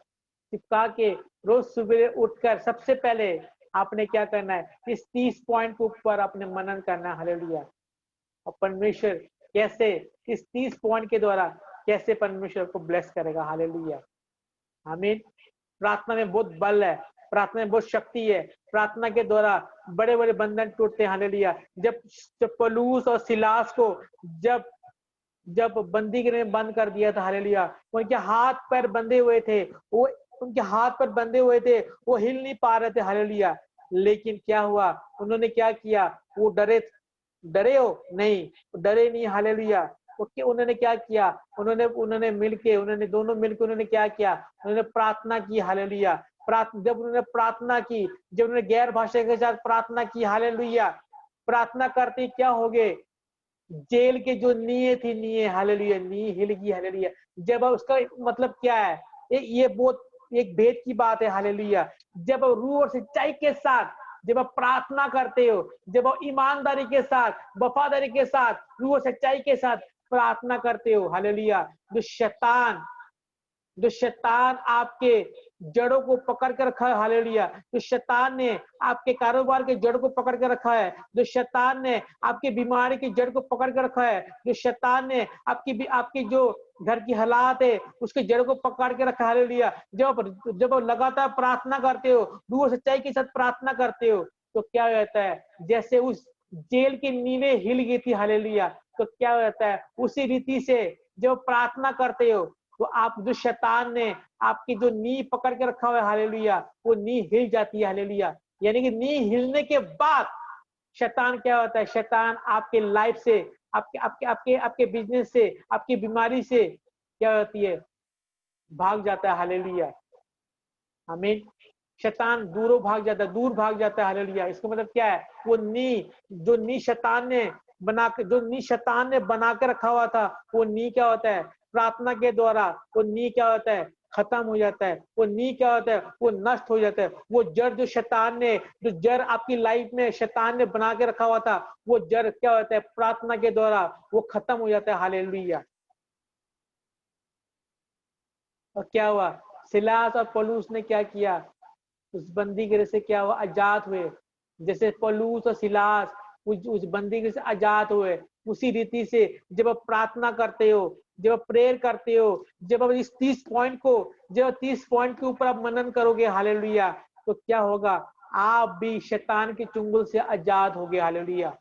चिपका के रोज सुबह उठकर सबसे पहले आपने क्या करना है, इस 30 पॉइंट के ऊपर आपने मनन करना है। हालेलुया। और परमेश्वर कैसे इस 30 पॉइंट के द्वारा कैसे परमेश्वर को ब्लेस करेगा। हालेलुया। आमीन। प्रार्थना में बहुत बल है, प्रार्थना में बहुत शक्ति है। प्रार्थना के द्वारा बड़े बड़े बंधन टूटते हैं। हालेलुया। जब पौलुस और सिलास को जब जब बंदी गृह में बंद कर दिया था। हालेलुया। उनके हाथ पैर बंधे हुए थे, वो उनके हाथ पैर बंधे हुए थे, वो हिल नहीं पा रहे थे। हालेलुया। लेकिन क्या हुआ, उन्होंने क्या किया, वो डरे हो नहीं, डरे नहीं। हालेलुया। उन्होंने क्या किया, उन्होंने मिलके, उन्होंने दोनों मिलकर उन्होंने क्या किया, उन्होंने प्रार्थना की। हालेलुया। जब उन्होंने प्रार्थना की, जब उन्होंने गैर भाषा के साथ प्रार्थना की, हालेलुया, प्रार्थना करते क्या हो गए, जेल के जो नींव थी, नींव, हालेलुया, नींव हिल गई। हालेलुया। जब उसका मतलब क्या है, ये बहुत एक भेद की बात है। हालेलुया। जब रूह और सच्चाई के साथ जब आप प्रार्थना करते हो, जब आप ईमानदारी के साथ, वफादारी के साथ, रूह और सच्चाई के साथ प्रार्थना करते हो, हालेलुया, जो शैतान आपके जड़ों को पकड़ कर रखा है। हालेलुया। जो शैतान ने आपके कारोबार के जड़ को पकड़ कर रखा है, जो शैतान ने आपकी बीमारी की जड़ को पकड़ कर रखा है, जो शैतान ने आपकी जो घर की हालात है उसके जड़ को पकड़ के रखा है। हालेलुया। जब लगातार प्रार्थना करते हो, रूह सच्चाई के साथ प्रार्थना करते हो, तो क्या होता है, जैसे उस जेल की नींवें हिल गई थी। हालेलुया। तो क्या होता है, उसी रीति से जब प्रार्थना करते हो तो आप जो शैतान ने आपकी जो नी पकड़ के रखा हुआ है, हालेलुया, वो नी हिल जाती है। हालेलुया। यानी कि नी हिलने के बाद शैतान क्या होता है, शैतान आपके लाइफ से, आपके आपके आपके आपके बिजनेस से, आपकी बीमारी से क्या होती है, भाग जाता है। हालेलुया। आमीन। शैतान दूर भाग जाता है। हालेलुया। इसका मतलब क्या है, वो नी शैतान ने बना के रखा हुआ था, वो नी क्या होता है, प्रार्थना के द्वारा वो नी क्या होता है, खत्म हो जाता है। वो नी क्या होता है, वो नष्ट हो जाता है। वो जड़ जो जड़ आपकी लाइफ में शैतान ने बना के रखा हुआ था, वो जड़ क्या होता है, प्रार्थना के द्वारा वो खत्म हो जाता है। हालेलुया। और क्या हुआ, सिलास और पौलुस ने क्या किया, उस बंदी गृह से क्या हुआ, आजाद हुए। जैसे पौलुस और सिलास उस बंदी गृह से आजाद हुए, उसी रीति से जब आप प्रार्थना करते हो, जब आप प्रेयर करते हो, जब आप इस 30 पॉइंट के ऊपर आप मनन करोगे, हालेलुया, तो क्या होगा, आप भी शैतान के चुंगल से आजाद होगे। हालेलुया।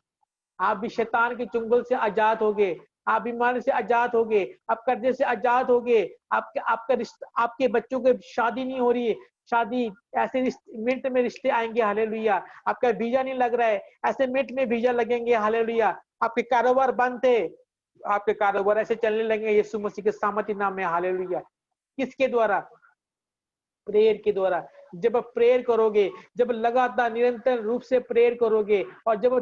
आप भी शैतान के चुंगल से आजाद होगे, आप बीमारी से आजाद होगे, आप कर्जे से आजाद होगे, आपके बच्चों की शादी नहीं हो रही है, शादी ऐसे मिनट में रिश्ते आएंगे। हालेलुया। आपका वीजा नहीं लग रहा है, ऐसे मिनट में वीजा लगेंगे। हालेलुया। आपके कारोबार बंद थे, आपके कारोबार ऐसे चलने लगेंगे यीशु मसीह के सामर्थ्य नाम में। हालेलुया। किसके द्वारा, प्रेयर के द्वारा। जब आप प्रेयर करोगे, जब लगातार निरंतर रूप से प्रेयर करोगे, और जब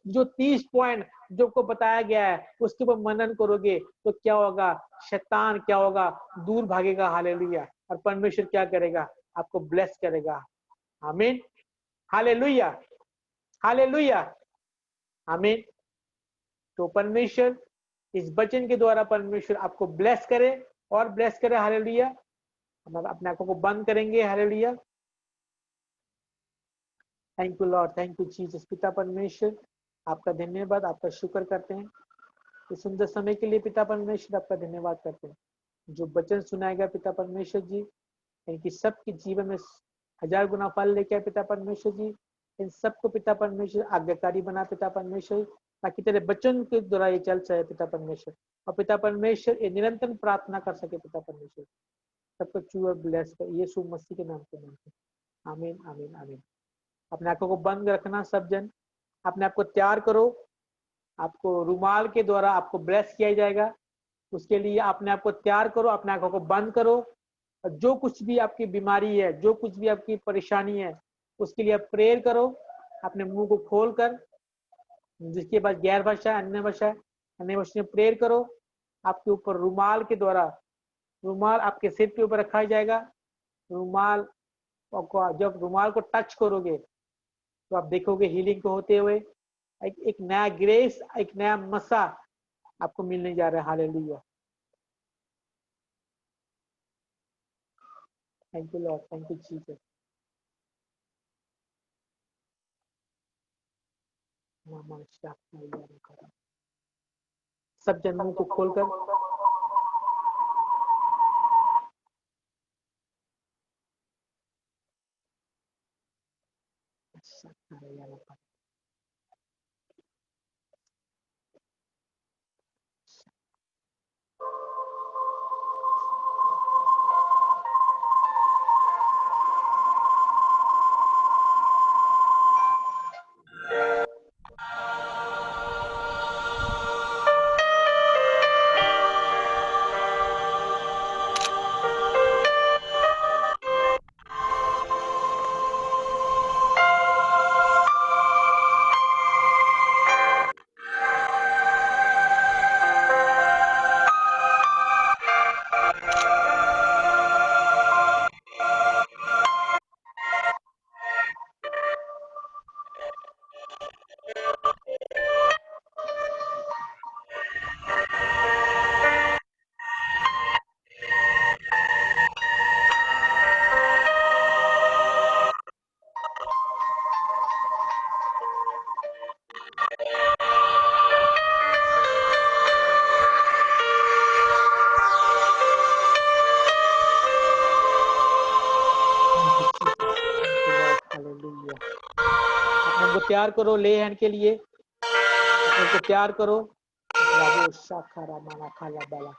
जो 30 पॉइंट जो को बताया गया है उसके ऊपर मनन करोगे, तो क्या होगा, शैतान क्या होगा, दूर भागेगा। हालेलुया। और परमेश्वर क्या करेगा, आपको ब्लेस करेगा। आमीन। हालेलुया। हालेलुया। आमीन। तो परमेश्वर इस वचन के द्वारा परमेश्वर आपको ब्लेस करे और ब्लेस करे। हालेलुया। हम अपने आंखों को बंद करेंगे। Hallelujah. Thank you Lord, thank you Jesus. पिता परमेश्वर, आपका धन्यवाद, आपका शुक्र करते हैं इस सुंदर समय के लिए। पिता परमेश्वर, आपका धन्यवाद करते हैं जो वचन सुनाएगा पिता परमेश्वर जी, इनकी सबके जीवन में 1000 गुना फल लेके आए पिता परमेश्वर जी। इन सबको पिता परमेश्वर आज्ञाकारी बना पिता परमेश्वर, ताकि तेरे बच्चों के द्वारा ये चल सके पिता परमेश्वर। और पिता परमेश्वर ये निरंतर प्रार्थना कर सके पिता परमेश्वर। सबको छू और ब्लेस कर यीशु मसीह के नाम से मांगते हैं। आमीन आमीन आमीन। अपने आंखों को बंद रखना सब जन, अपने आप को तैयार करो। आपको रुमाल के द्वारा आपको ब्लेस किया जाएगा। उसके लिए अपने आप को तैयार करो, अपने आंखों को बंद करो। और जो कुछ भी आपकी बीमारी है, जो कुछ भी आपकी परेशानी है, उसके लिए आप प्रेयर करो अपने मुंह को खोलकर। जिसके पास गैर भाषा है, अन्य भाषा है, अन्य भाषा में प्रेयर करो। आपके ऊपर रुमाल के द्वारा, रुमाल आपके सिर के ऊपर रखा जाएगा। रुमाल को जब रुमाल को टच करोगे तो आप देखोगे हीलिंग को होते हुए। एक नया ग्रेस, एक नया मसा आपको मिलने जा रहा है। Hallelujah. Thank you Lord, thank you Jesus. सब जन मुंह को खोलकर अपने को तैयार करो ले हैंड के लिए। अपने को तैयार करो। राबो शाखा माना खाला बाला।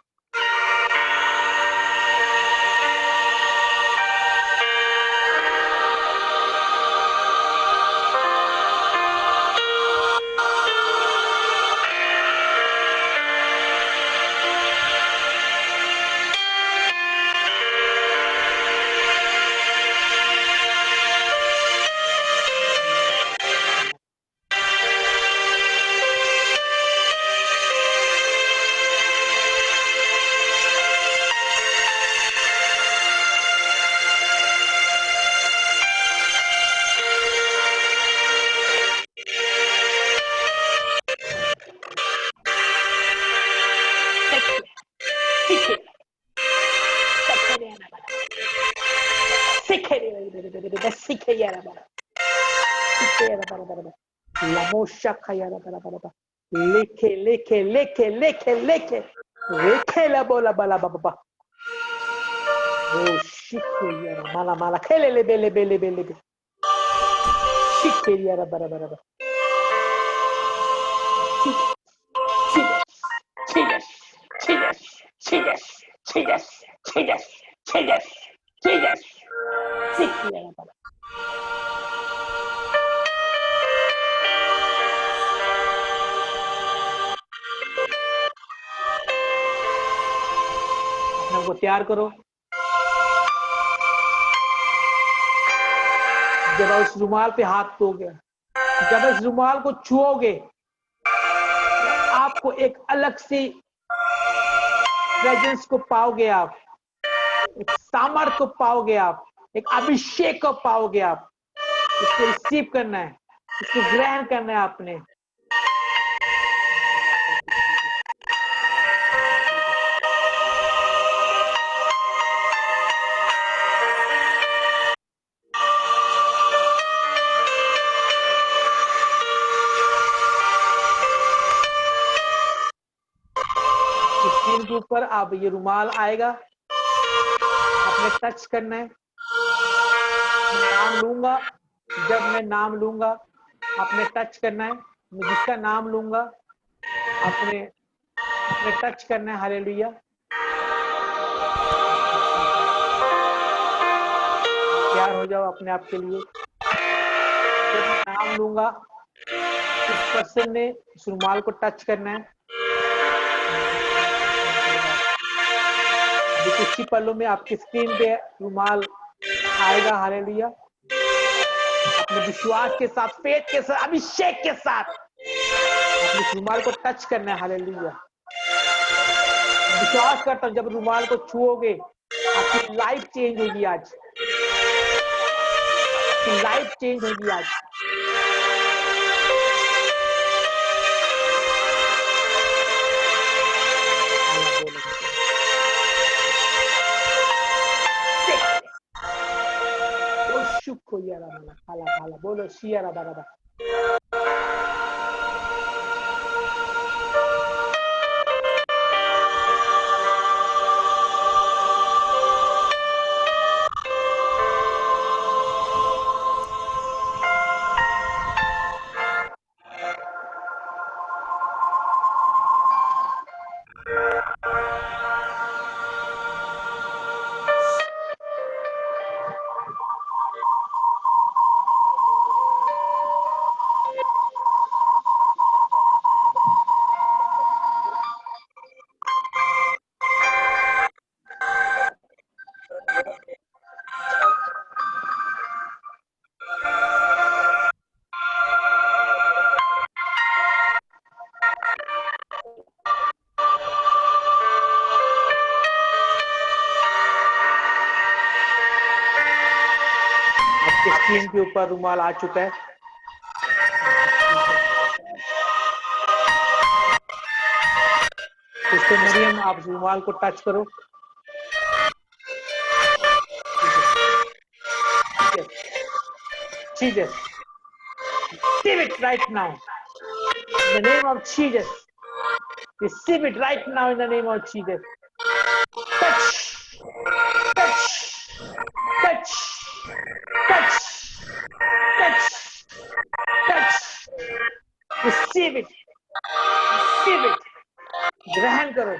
लेके लेके लेके लेके लेके रेखे ला बोला बाला बाबा। ओ शिके यारा माला माला खेले ले बेले बेले बेले बे शिके यारा बरा बरा बरा। Jesus, Jesus, Jesus, Jesus, Jesus, Jesus, Jesus, शिके यारा बरा। अपने को तैयार करो। जब उस रुमाल पे हाथ धोगे, जब इस रुमाल को छुओगे, आपको एक अलग सी प्रेजेंस को पाओगे। आप एक सामर्थ को पाओगे। आप एक अभिषेक को पाओगे। आप इसको रिसीव करना है, इसको ग्रहण करना है आपने। स्क्रीन के ऊपर आप ये रुमाल आएगा, आपने टच करना है। नाम लूंगा, जब मैं नाम लूंगा आपने टच करना है, मैं जिसका नाम लूंगा आपने टच करना है। हालेलुया। तैयार हो जाओ अपने आप के लिए। जब मैं नाम लूंगा उस पर्सन ने उस रुमाल को टच करना है। अभी कुछ ही पलों में आपकी स्क्रीन पे रुमाल आएगा। हालेलुया। अपने विश्वास के साथ, फेथ के साथ, अभिषेक के साथ अपने रुमाल को टच करना है। हालेलुया। विश्वास करता हूं जब रुमाल को छुओगे आपकी लाइफ चेंज होगी। आज आपकी लाइफ चेंज होगी। आज शुक्र यारा मला खाला खाला बोलो शियारा बराबर। आपके स्क्रीन के ऊपर रुमाल आ चुका है। सिस्टर मरियम आप रुमाल को टच करो। Jesus, receive it right now in the name of Jesus. Receive it right now in the name of Jesus. Touch, touch, touch, touch, touch, touch. Receive it, receive it. ग्रहण करो।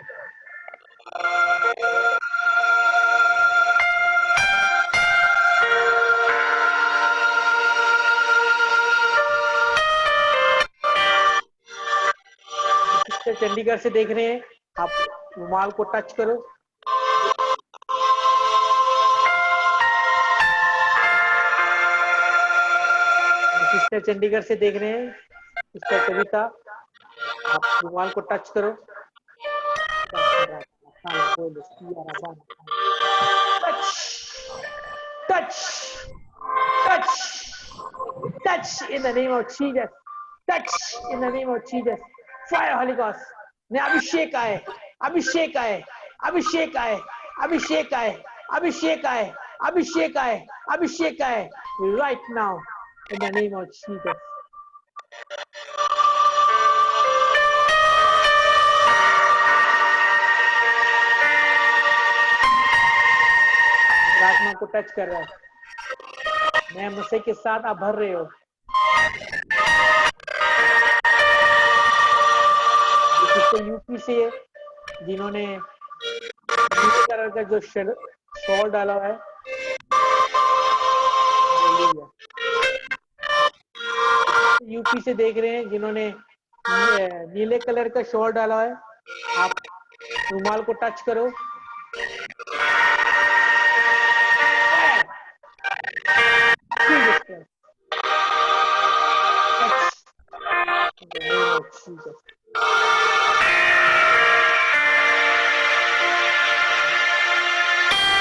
चंडीगढ़ से देख रहे हैं, आप रुमाल को टच करो। सिस्टर चंडीगढ़ से देख रहे हैं, सिस्टर कविता आप रुमाल को टच करो। Touch touch touch in the name of Jesus. Touch in the name of Jesus. Fire holy ghost ने अभिषेक आए, अभिषेक आए, अभिषेक आए, अभिषेक आए, अभिषेक आए, अभिषेक आए, अभिषेक आए right now in the name of Jesus. आत्मा को टच कर रहा है। मैं मसीह के साथ आप भर रहे हो। यूपी से जिन्होंने नीले कलर का जो शॉल डाला है, यूपी से देख रहे हैं जिन्होंने नीले कलर का शॉल डाला है, आप रुमाल को टच करो।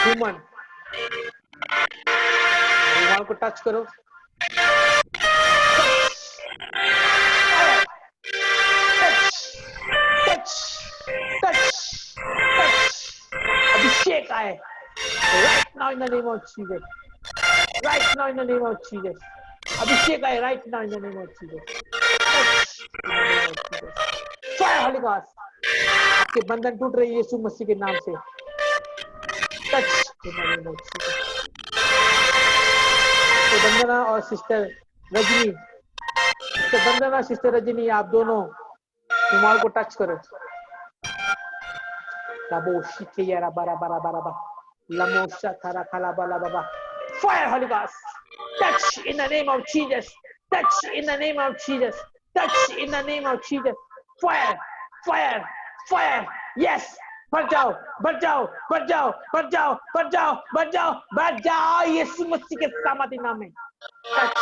ह्यूमन रुमाल को टच करो। अभिषेक आए right now in the name of Jesus. Right now in the name of Jesus. अभिषेक आए right now in the name of Jesus. Fire holy ghost आपके बंधन टूट रहे यीशु मसीह के नाम से। Touch in the name of Jesus. तो वंदना और sister Rajni, sister Vandana, sister Rajni, आप दोनों रुमाल को टच करो। Labo shikiyara bara bara bara bara. Lamo shatara kala bala baba. Fire, Holy Ghost. Touch in the name of Jesus. Touch in the name of Jesus. Touch in the name of Jesus. Fire, fire, fire. Yes. बढ़ जाओ, बढ़ जाओ, बढ़ जाओ, बढ़ जाओ, बढ़ जाओ, बढ़ जाओ, बढ़ जाओ, यीशु मसीह के सामर्थ्य नाम में। Touch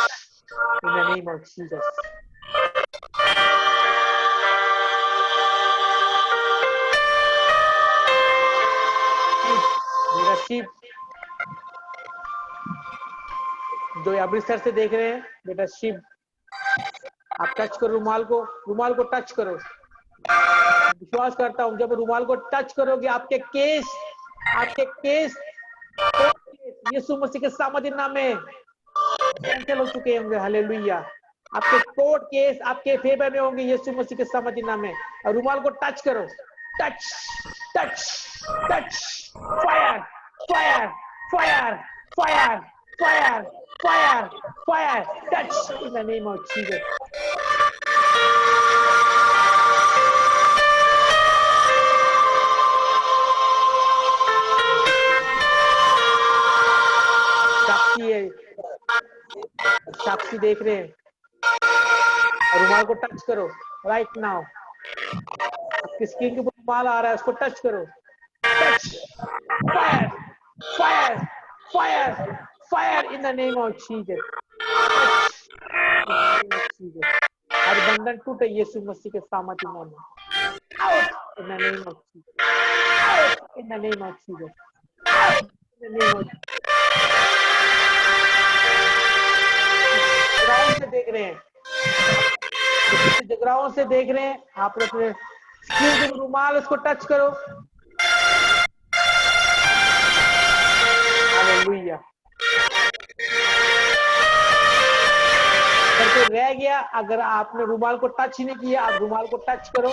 in the name of Jesus. मेरा शिव जो अमृतसर से देख रहे हैं, बेटा शिव, आप टच करो रुमाल को टच करो। विश्वास करता हूं जब रुमाल को टच करोगे आपके केस यीशु मसीह के सामर्थ्य नाम में कैंसिल हो चुके होंगे। हालेलुया। आपके कोर्ट केस आपके फेवर में होंगे यीशु मसीह के सामर्थ्य नाम में। और रुमाल को टच करो। Touch touch touch. Fire fire fire fire fire fire fire. Touch in the name of Jesus. साक्षी देख रहे हैं, रुमाल को टच करो राइट नाउ। आपकी स्किन के ऊपर रुमाल आ रहा है, उसको टच करो। Touch fire fire fire fire in the name of Jesus. हर बंधन टूटे यीशु मसीह के सामर्थ्य नाम में। Out in the name of Jesus. Out in the name of Jesus. Out in the name of Jagraon से देख रहे हैं, जगराओं से देख रहे हैं, आप अपने स्किन के रुमाल उसको टच करो। हालेलुया। अगर कोई रह गया, अगर आपने रुमाल को टच ही नहीं किया, आप रुमाल को टच करो।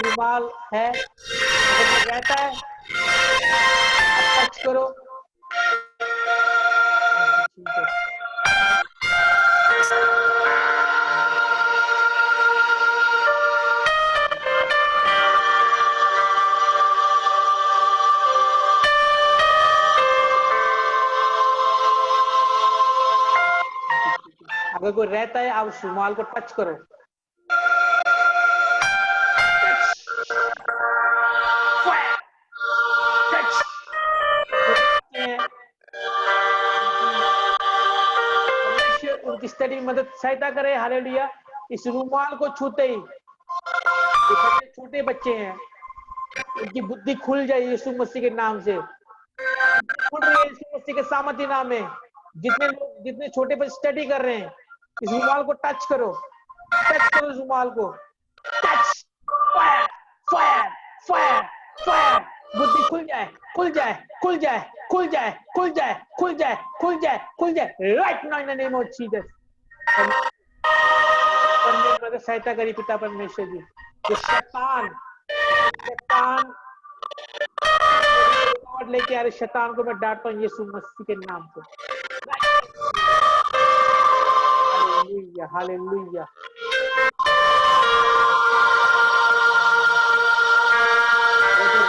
रुमाल है, अगर कोई रहता है आप टच करो। अगर कोई रहता है आप उस रुमाल को टच करो। उनकी स्टडी में मदद सहायता करे। हालेलुया। इस रुमाल को छूते ही छोटे बच्चे हैं, उनकी बुद्धि खुल जाए यीशु मसीह के नाम से। खुल रही है यीशु मसीह के सामर्थ्य नाम में। जितने छोटे बच्चे स्टडी कर रहे हैं, इस रुमाल को टच करो। टच करो इस रुमाल को। Touch fire fire fire fire. बुद्धि खुल जाए खुल जाए खुल जाए खुल जाए खुल जाए खुल जाए खुल जाए खुल जाए right now in the name of Jesus. मदद सहायता करी पिता परमेश्वर जी। जो शैतान लेके आ रहे शैतान को मैं डांटता हूँ यीशु मसीह के नाम से। Hallelujah hallelujah.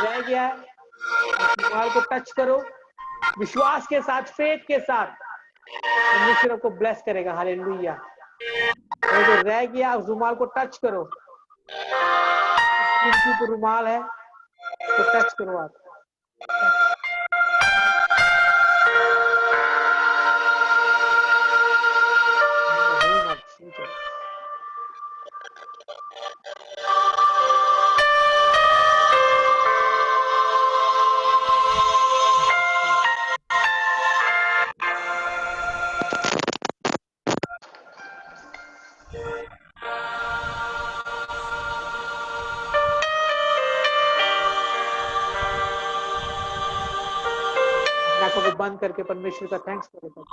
रह गया रुमाल को टच करो विश्वास के साथ, फेथ के साथ, परमेश्वर आपको ब्लेस करेगा। हालेलुया। और जो रह गया उस रुमाल को टच करो। तो रुमाल है तो टच करो आप। आंखों को बंद करके परमेश्वर का थैंक्स करो।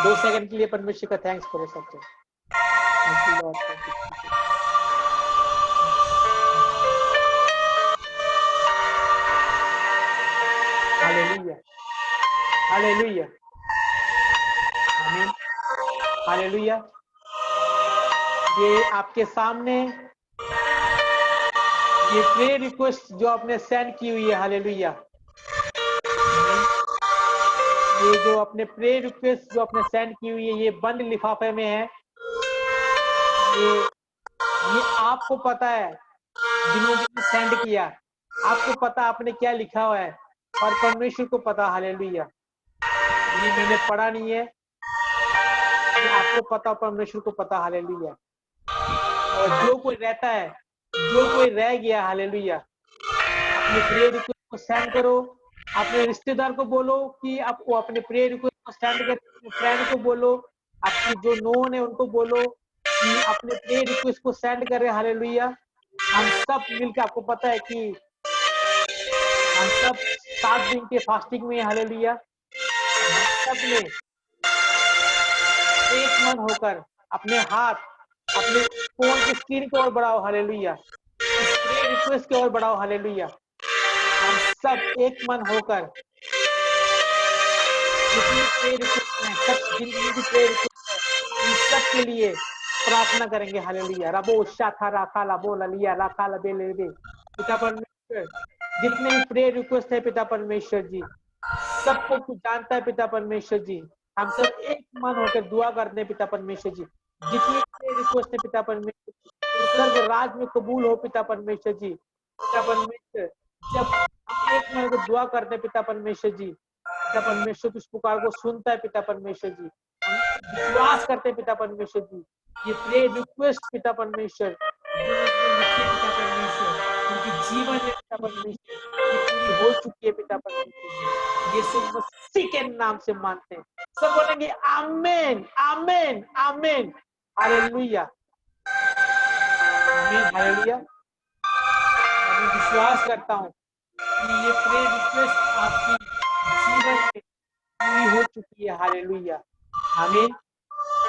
2 सेकंड के लिए परमेश्वर का थैंक्स करो सबसे। Thank you Lord, thank you Jesus. Hallelujah, hallelujah, आमीन, हालेलुया। ये आपके सामने ये प्रेयर रिक्वेस्ट जो आपने सेंड की हुई है, हालेलुया। ये जो अपने प्रेयर रिक्वेस्ट जो आपने सेंड की हुई है, ये बंद लिफाफे में है। ये आपको पता है, जिन्होंने सेंड किया, आपको पता आपने क्या लिखा हुआ है, और परमेश्वर को पता, हालेलुया। ये मैंने पढ़ा नहीं है, ये आपको पता, परमेश्वर को पता, हालेलुया। और जो कोई रहता है, जो कोई रह गया, हालेलुया, अपने प्रेयर रिक्वेस्ट को सेंड करो। अपने रिश्तेदार को बोलो कि आप वो अपने प्रेयर रिक्वेस्ट को सेंड करें, अपने फ्रेंड को बोलो, आपकी जो नोन है उनको बोलो कि अपने प्रेयर रिक्वेस्ट को सेंड करें, हालेलुया। हम सब मिलकर, आपको पता है कि हम सब 7 दिन के फास्टिंग में, हालेलुया, सब ने एक मन होकर अपने हाथ अपने फोन की स्क्रीन की ओर बढ़ाओ, हालेलुया, इस प्रेयर रिक्वेस्ट की ओर बढ़ाओ, हालेलुया। हम सब एक मन होकर जितनी प्रेयर रिक्वेस्ट है, सब जितनी प्रेयर रिक्वेस्ट है, इन सब के लिए प्रार्थना करेंगे, हालेलुया। रबो शाखा राखा लाबो ललिया राखा लबे लेबे। पिता परमेश्वर, जितने भी प्रेयर रिक्वेस्ट है पिता परमेश्वर जी, सबको तू जानता है पिता परमेश्वर जी। हम सब एक मन होकर दुआ करते हैं पिता परमेश्वर जी। जितनी प्रेयर रिक्वेस्ट है पिता परमेश्वर जी, स्वर्ग राज में कबूल हो पिता परमेश्वर जी। पिता परमेश्वर, जब हम एक मन होकर दुआ करते हैं पिता परमेश्वर जी, पिता परमेश्वर उस पुकार को सुनता है पिता परमेश्वर जी। हम विश्वास करते हैं पिता परमेश्वर जी, ये प्रेयर रिक्वेस्ट पिता परमेश्वर पिता परमेश्वर, उनके जीवन में पिता परमेश्वर ये पूरी हो चुकी है पिता परमेश्वर। यीशु मसीह के नाम से मानते हैं, सब बोलेंगे आमीन, आमीन, आमीन, हालेलुया, आमीन, हालेलुया। मैं विश्वास करता हूँ कि ये प्रेयर रिक्वेस्ट आपकी जीवन में पूरी हो चुकी है, हालेलुया, आमीन।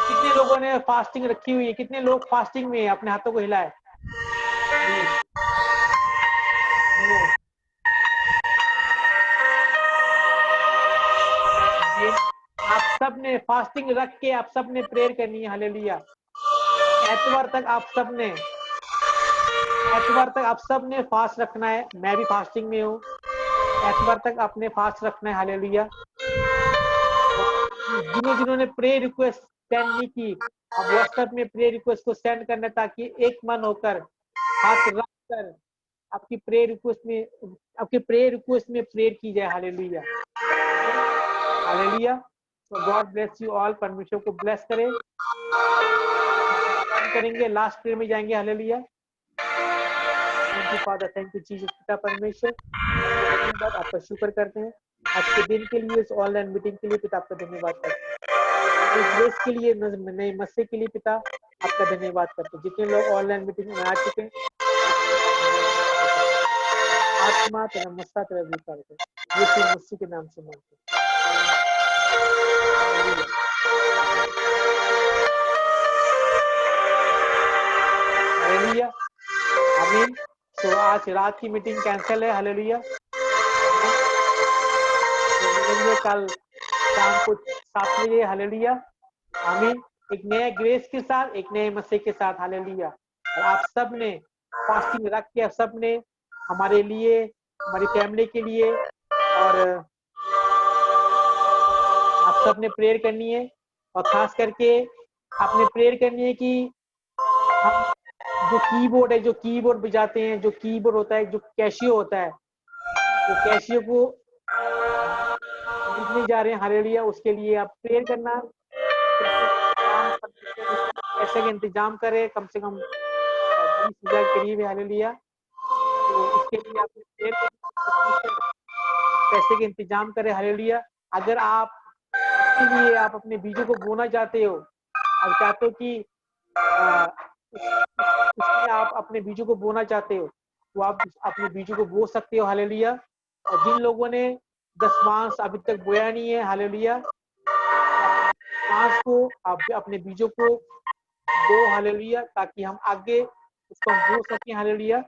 कितने लोगों ने फास्टिंग रखी हुई है? कितने लोग फास्टिंग में है? अपने हाथों को हिलाए। आप सब ने फास्टिंग रख के आप सब ने प्रेयर करनी है, हालेलुया। एतवार तक आप सब ने फास्ट रखना है। मैं भी फास्टिंग में हूँ। एतवार तक आपने फास्ट रखना है, हालेलुया। जिन्होंने प्रेयर रिक्वेस्ट सेंड नहीं की, अब व्हाट्सएप में प्रेयर रिक्वेस्ट को सेंड करना, ताकि एक मन होकर हाथ रखकर आपकी प्रेयर रिक्वेस्ट में प्रेयर की जाए, हालेलुया, हालेलुया। तो गॉड ब्लेस यू ऑल, परमेश्वर को ब्लेस करे। करेंगे, लास्ट प्रेयर में जाएंगे, hallelujah. Thank you father, thank you Jesus. पिता परमेश्वर, धन्यवाद, आपका शुक्र करते हैं आज के दिन के लिए, इस ऑनलाइन मीटिंग के लिए पिता आपका धन्यवाद करते हैं, इस ग्रेस के लिए, नए मसीह के लिए पिता आपका धन्यवाद करते हैं। जितने लोग ऑनलाइन मीटिंग में आ चुके हैं, आत्मा तेरा मस्ता तेरा विकार कर, यीशु मसीह के नाम से मांगते हैं। हालेलुया, आमीन। तो आज रात की मीटिंग कैंसिल है, हालेलुया। तो मिलेंगे कल शाम को 7 बजे, हालेलुया, आमीन। एक नए ग्रेस के साथ, एक नए मसीह के साथ, हालेलुया। और आप सब ने फास्टिंग रख के, आप सब ने हमारे लिए, हमारी फैमिली के लिए, और आप सब ने प्रेयर करनी है। और खास करके आपने प्रेयर करनी है कि हम जो कीबोर्ड है, जो कीबोर्ड बजाते हैं, जो कीबोर्ड होता है, जो कैशियो होता है, तो कैशियो को खरीदने जा रहे हैं, हालेलुया, उसके लिए आप प्रेयर करना, पैसे का इंतजाम करें, कम से कम 20,000 करीब है, हालेलुया। तो उसके लिए आपने प्रेयर करना, पैसे का इंतजाम करें, हालेलुया। अगर आप इसके लिए आप अपने बीजों को बोना चाहते हो, आप चाहते हो कि उसमें आप अपने बीजों को बोना चाहते हो, तो आप अपने बीजों को बो सकते हो, हालेलुया। और जिन लोगों ने दशमांश अभी तक बोया नहीं है, हालेलुया, विश्वास को, आप अपने बीजों को बो, हालेलुया, ताकि हम आगे उसको हम बो सकें, हालेलुया।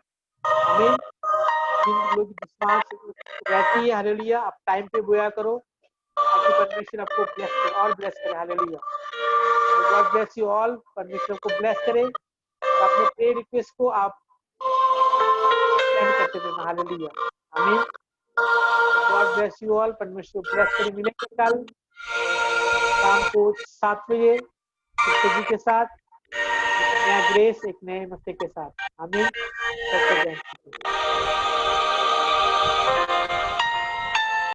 आमीन। जिन लोग विश्वास रहती है, हालेलुया, आप टाइम पे बोया करो ताकि परमेश्वर आपको ब्लेस करे और ब्लेस करे, hallelujah. God bless you all, परमेश्वर को ब्लेस करे। और अपने प्रेयर रिक्वेस्ट को आप सेंड करते रहना, हालेलुया। आमीन। गॉड ब्लेस यू ऑल, परमेश्वर को ब्लेस करे। मिलेंगे कल शाम को 7 बजे जी के साथ, एक नया ग्रेस, एक नए मसीह के साथ। आमीन। सबको जय मसीह।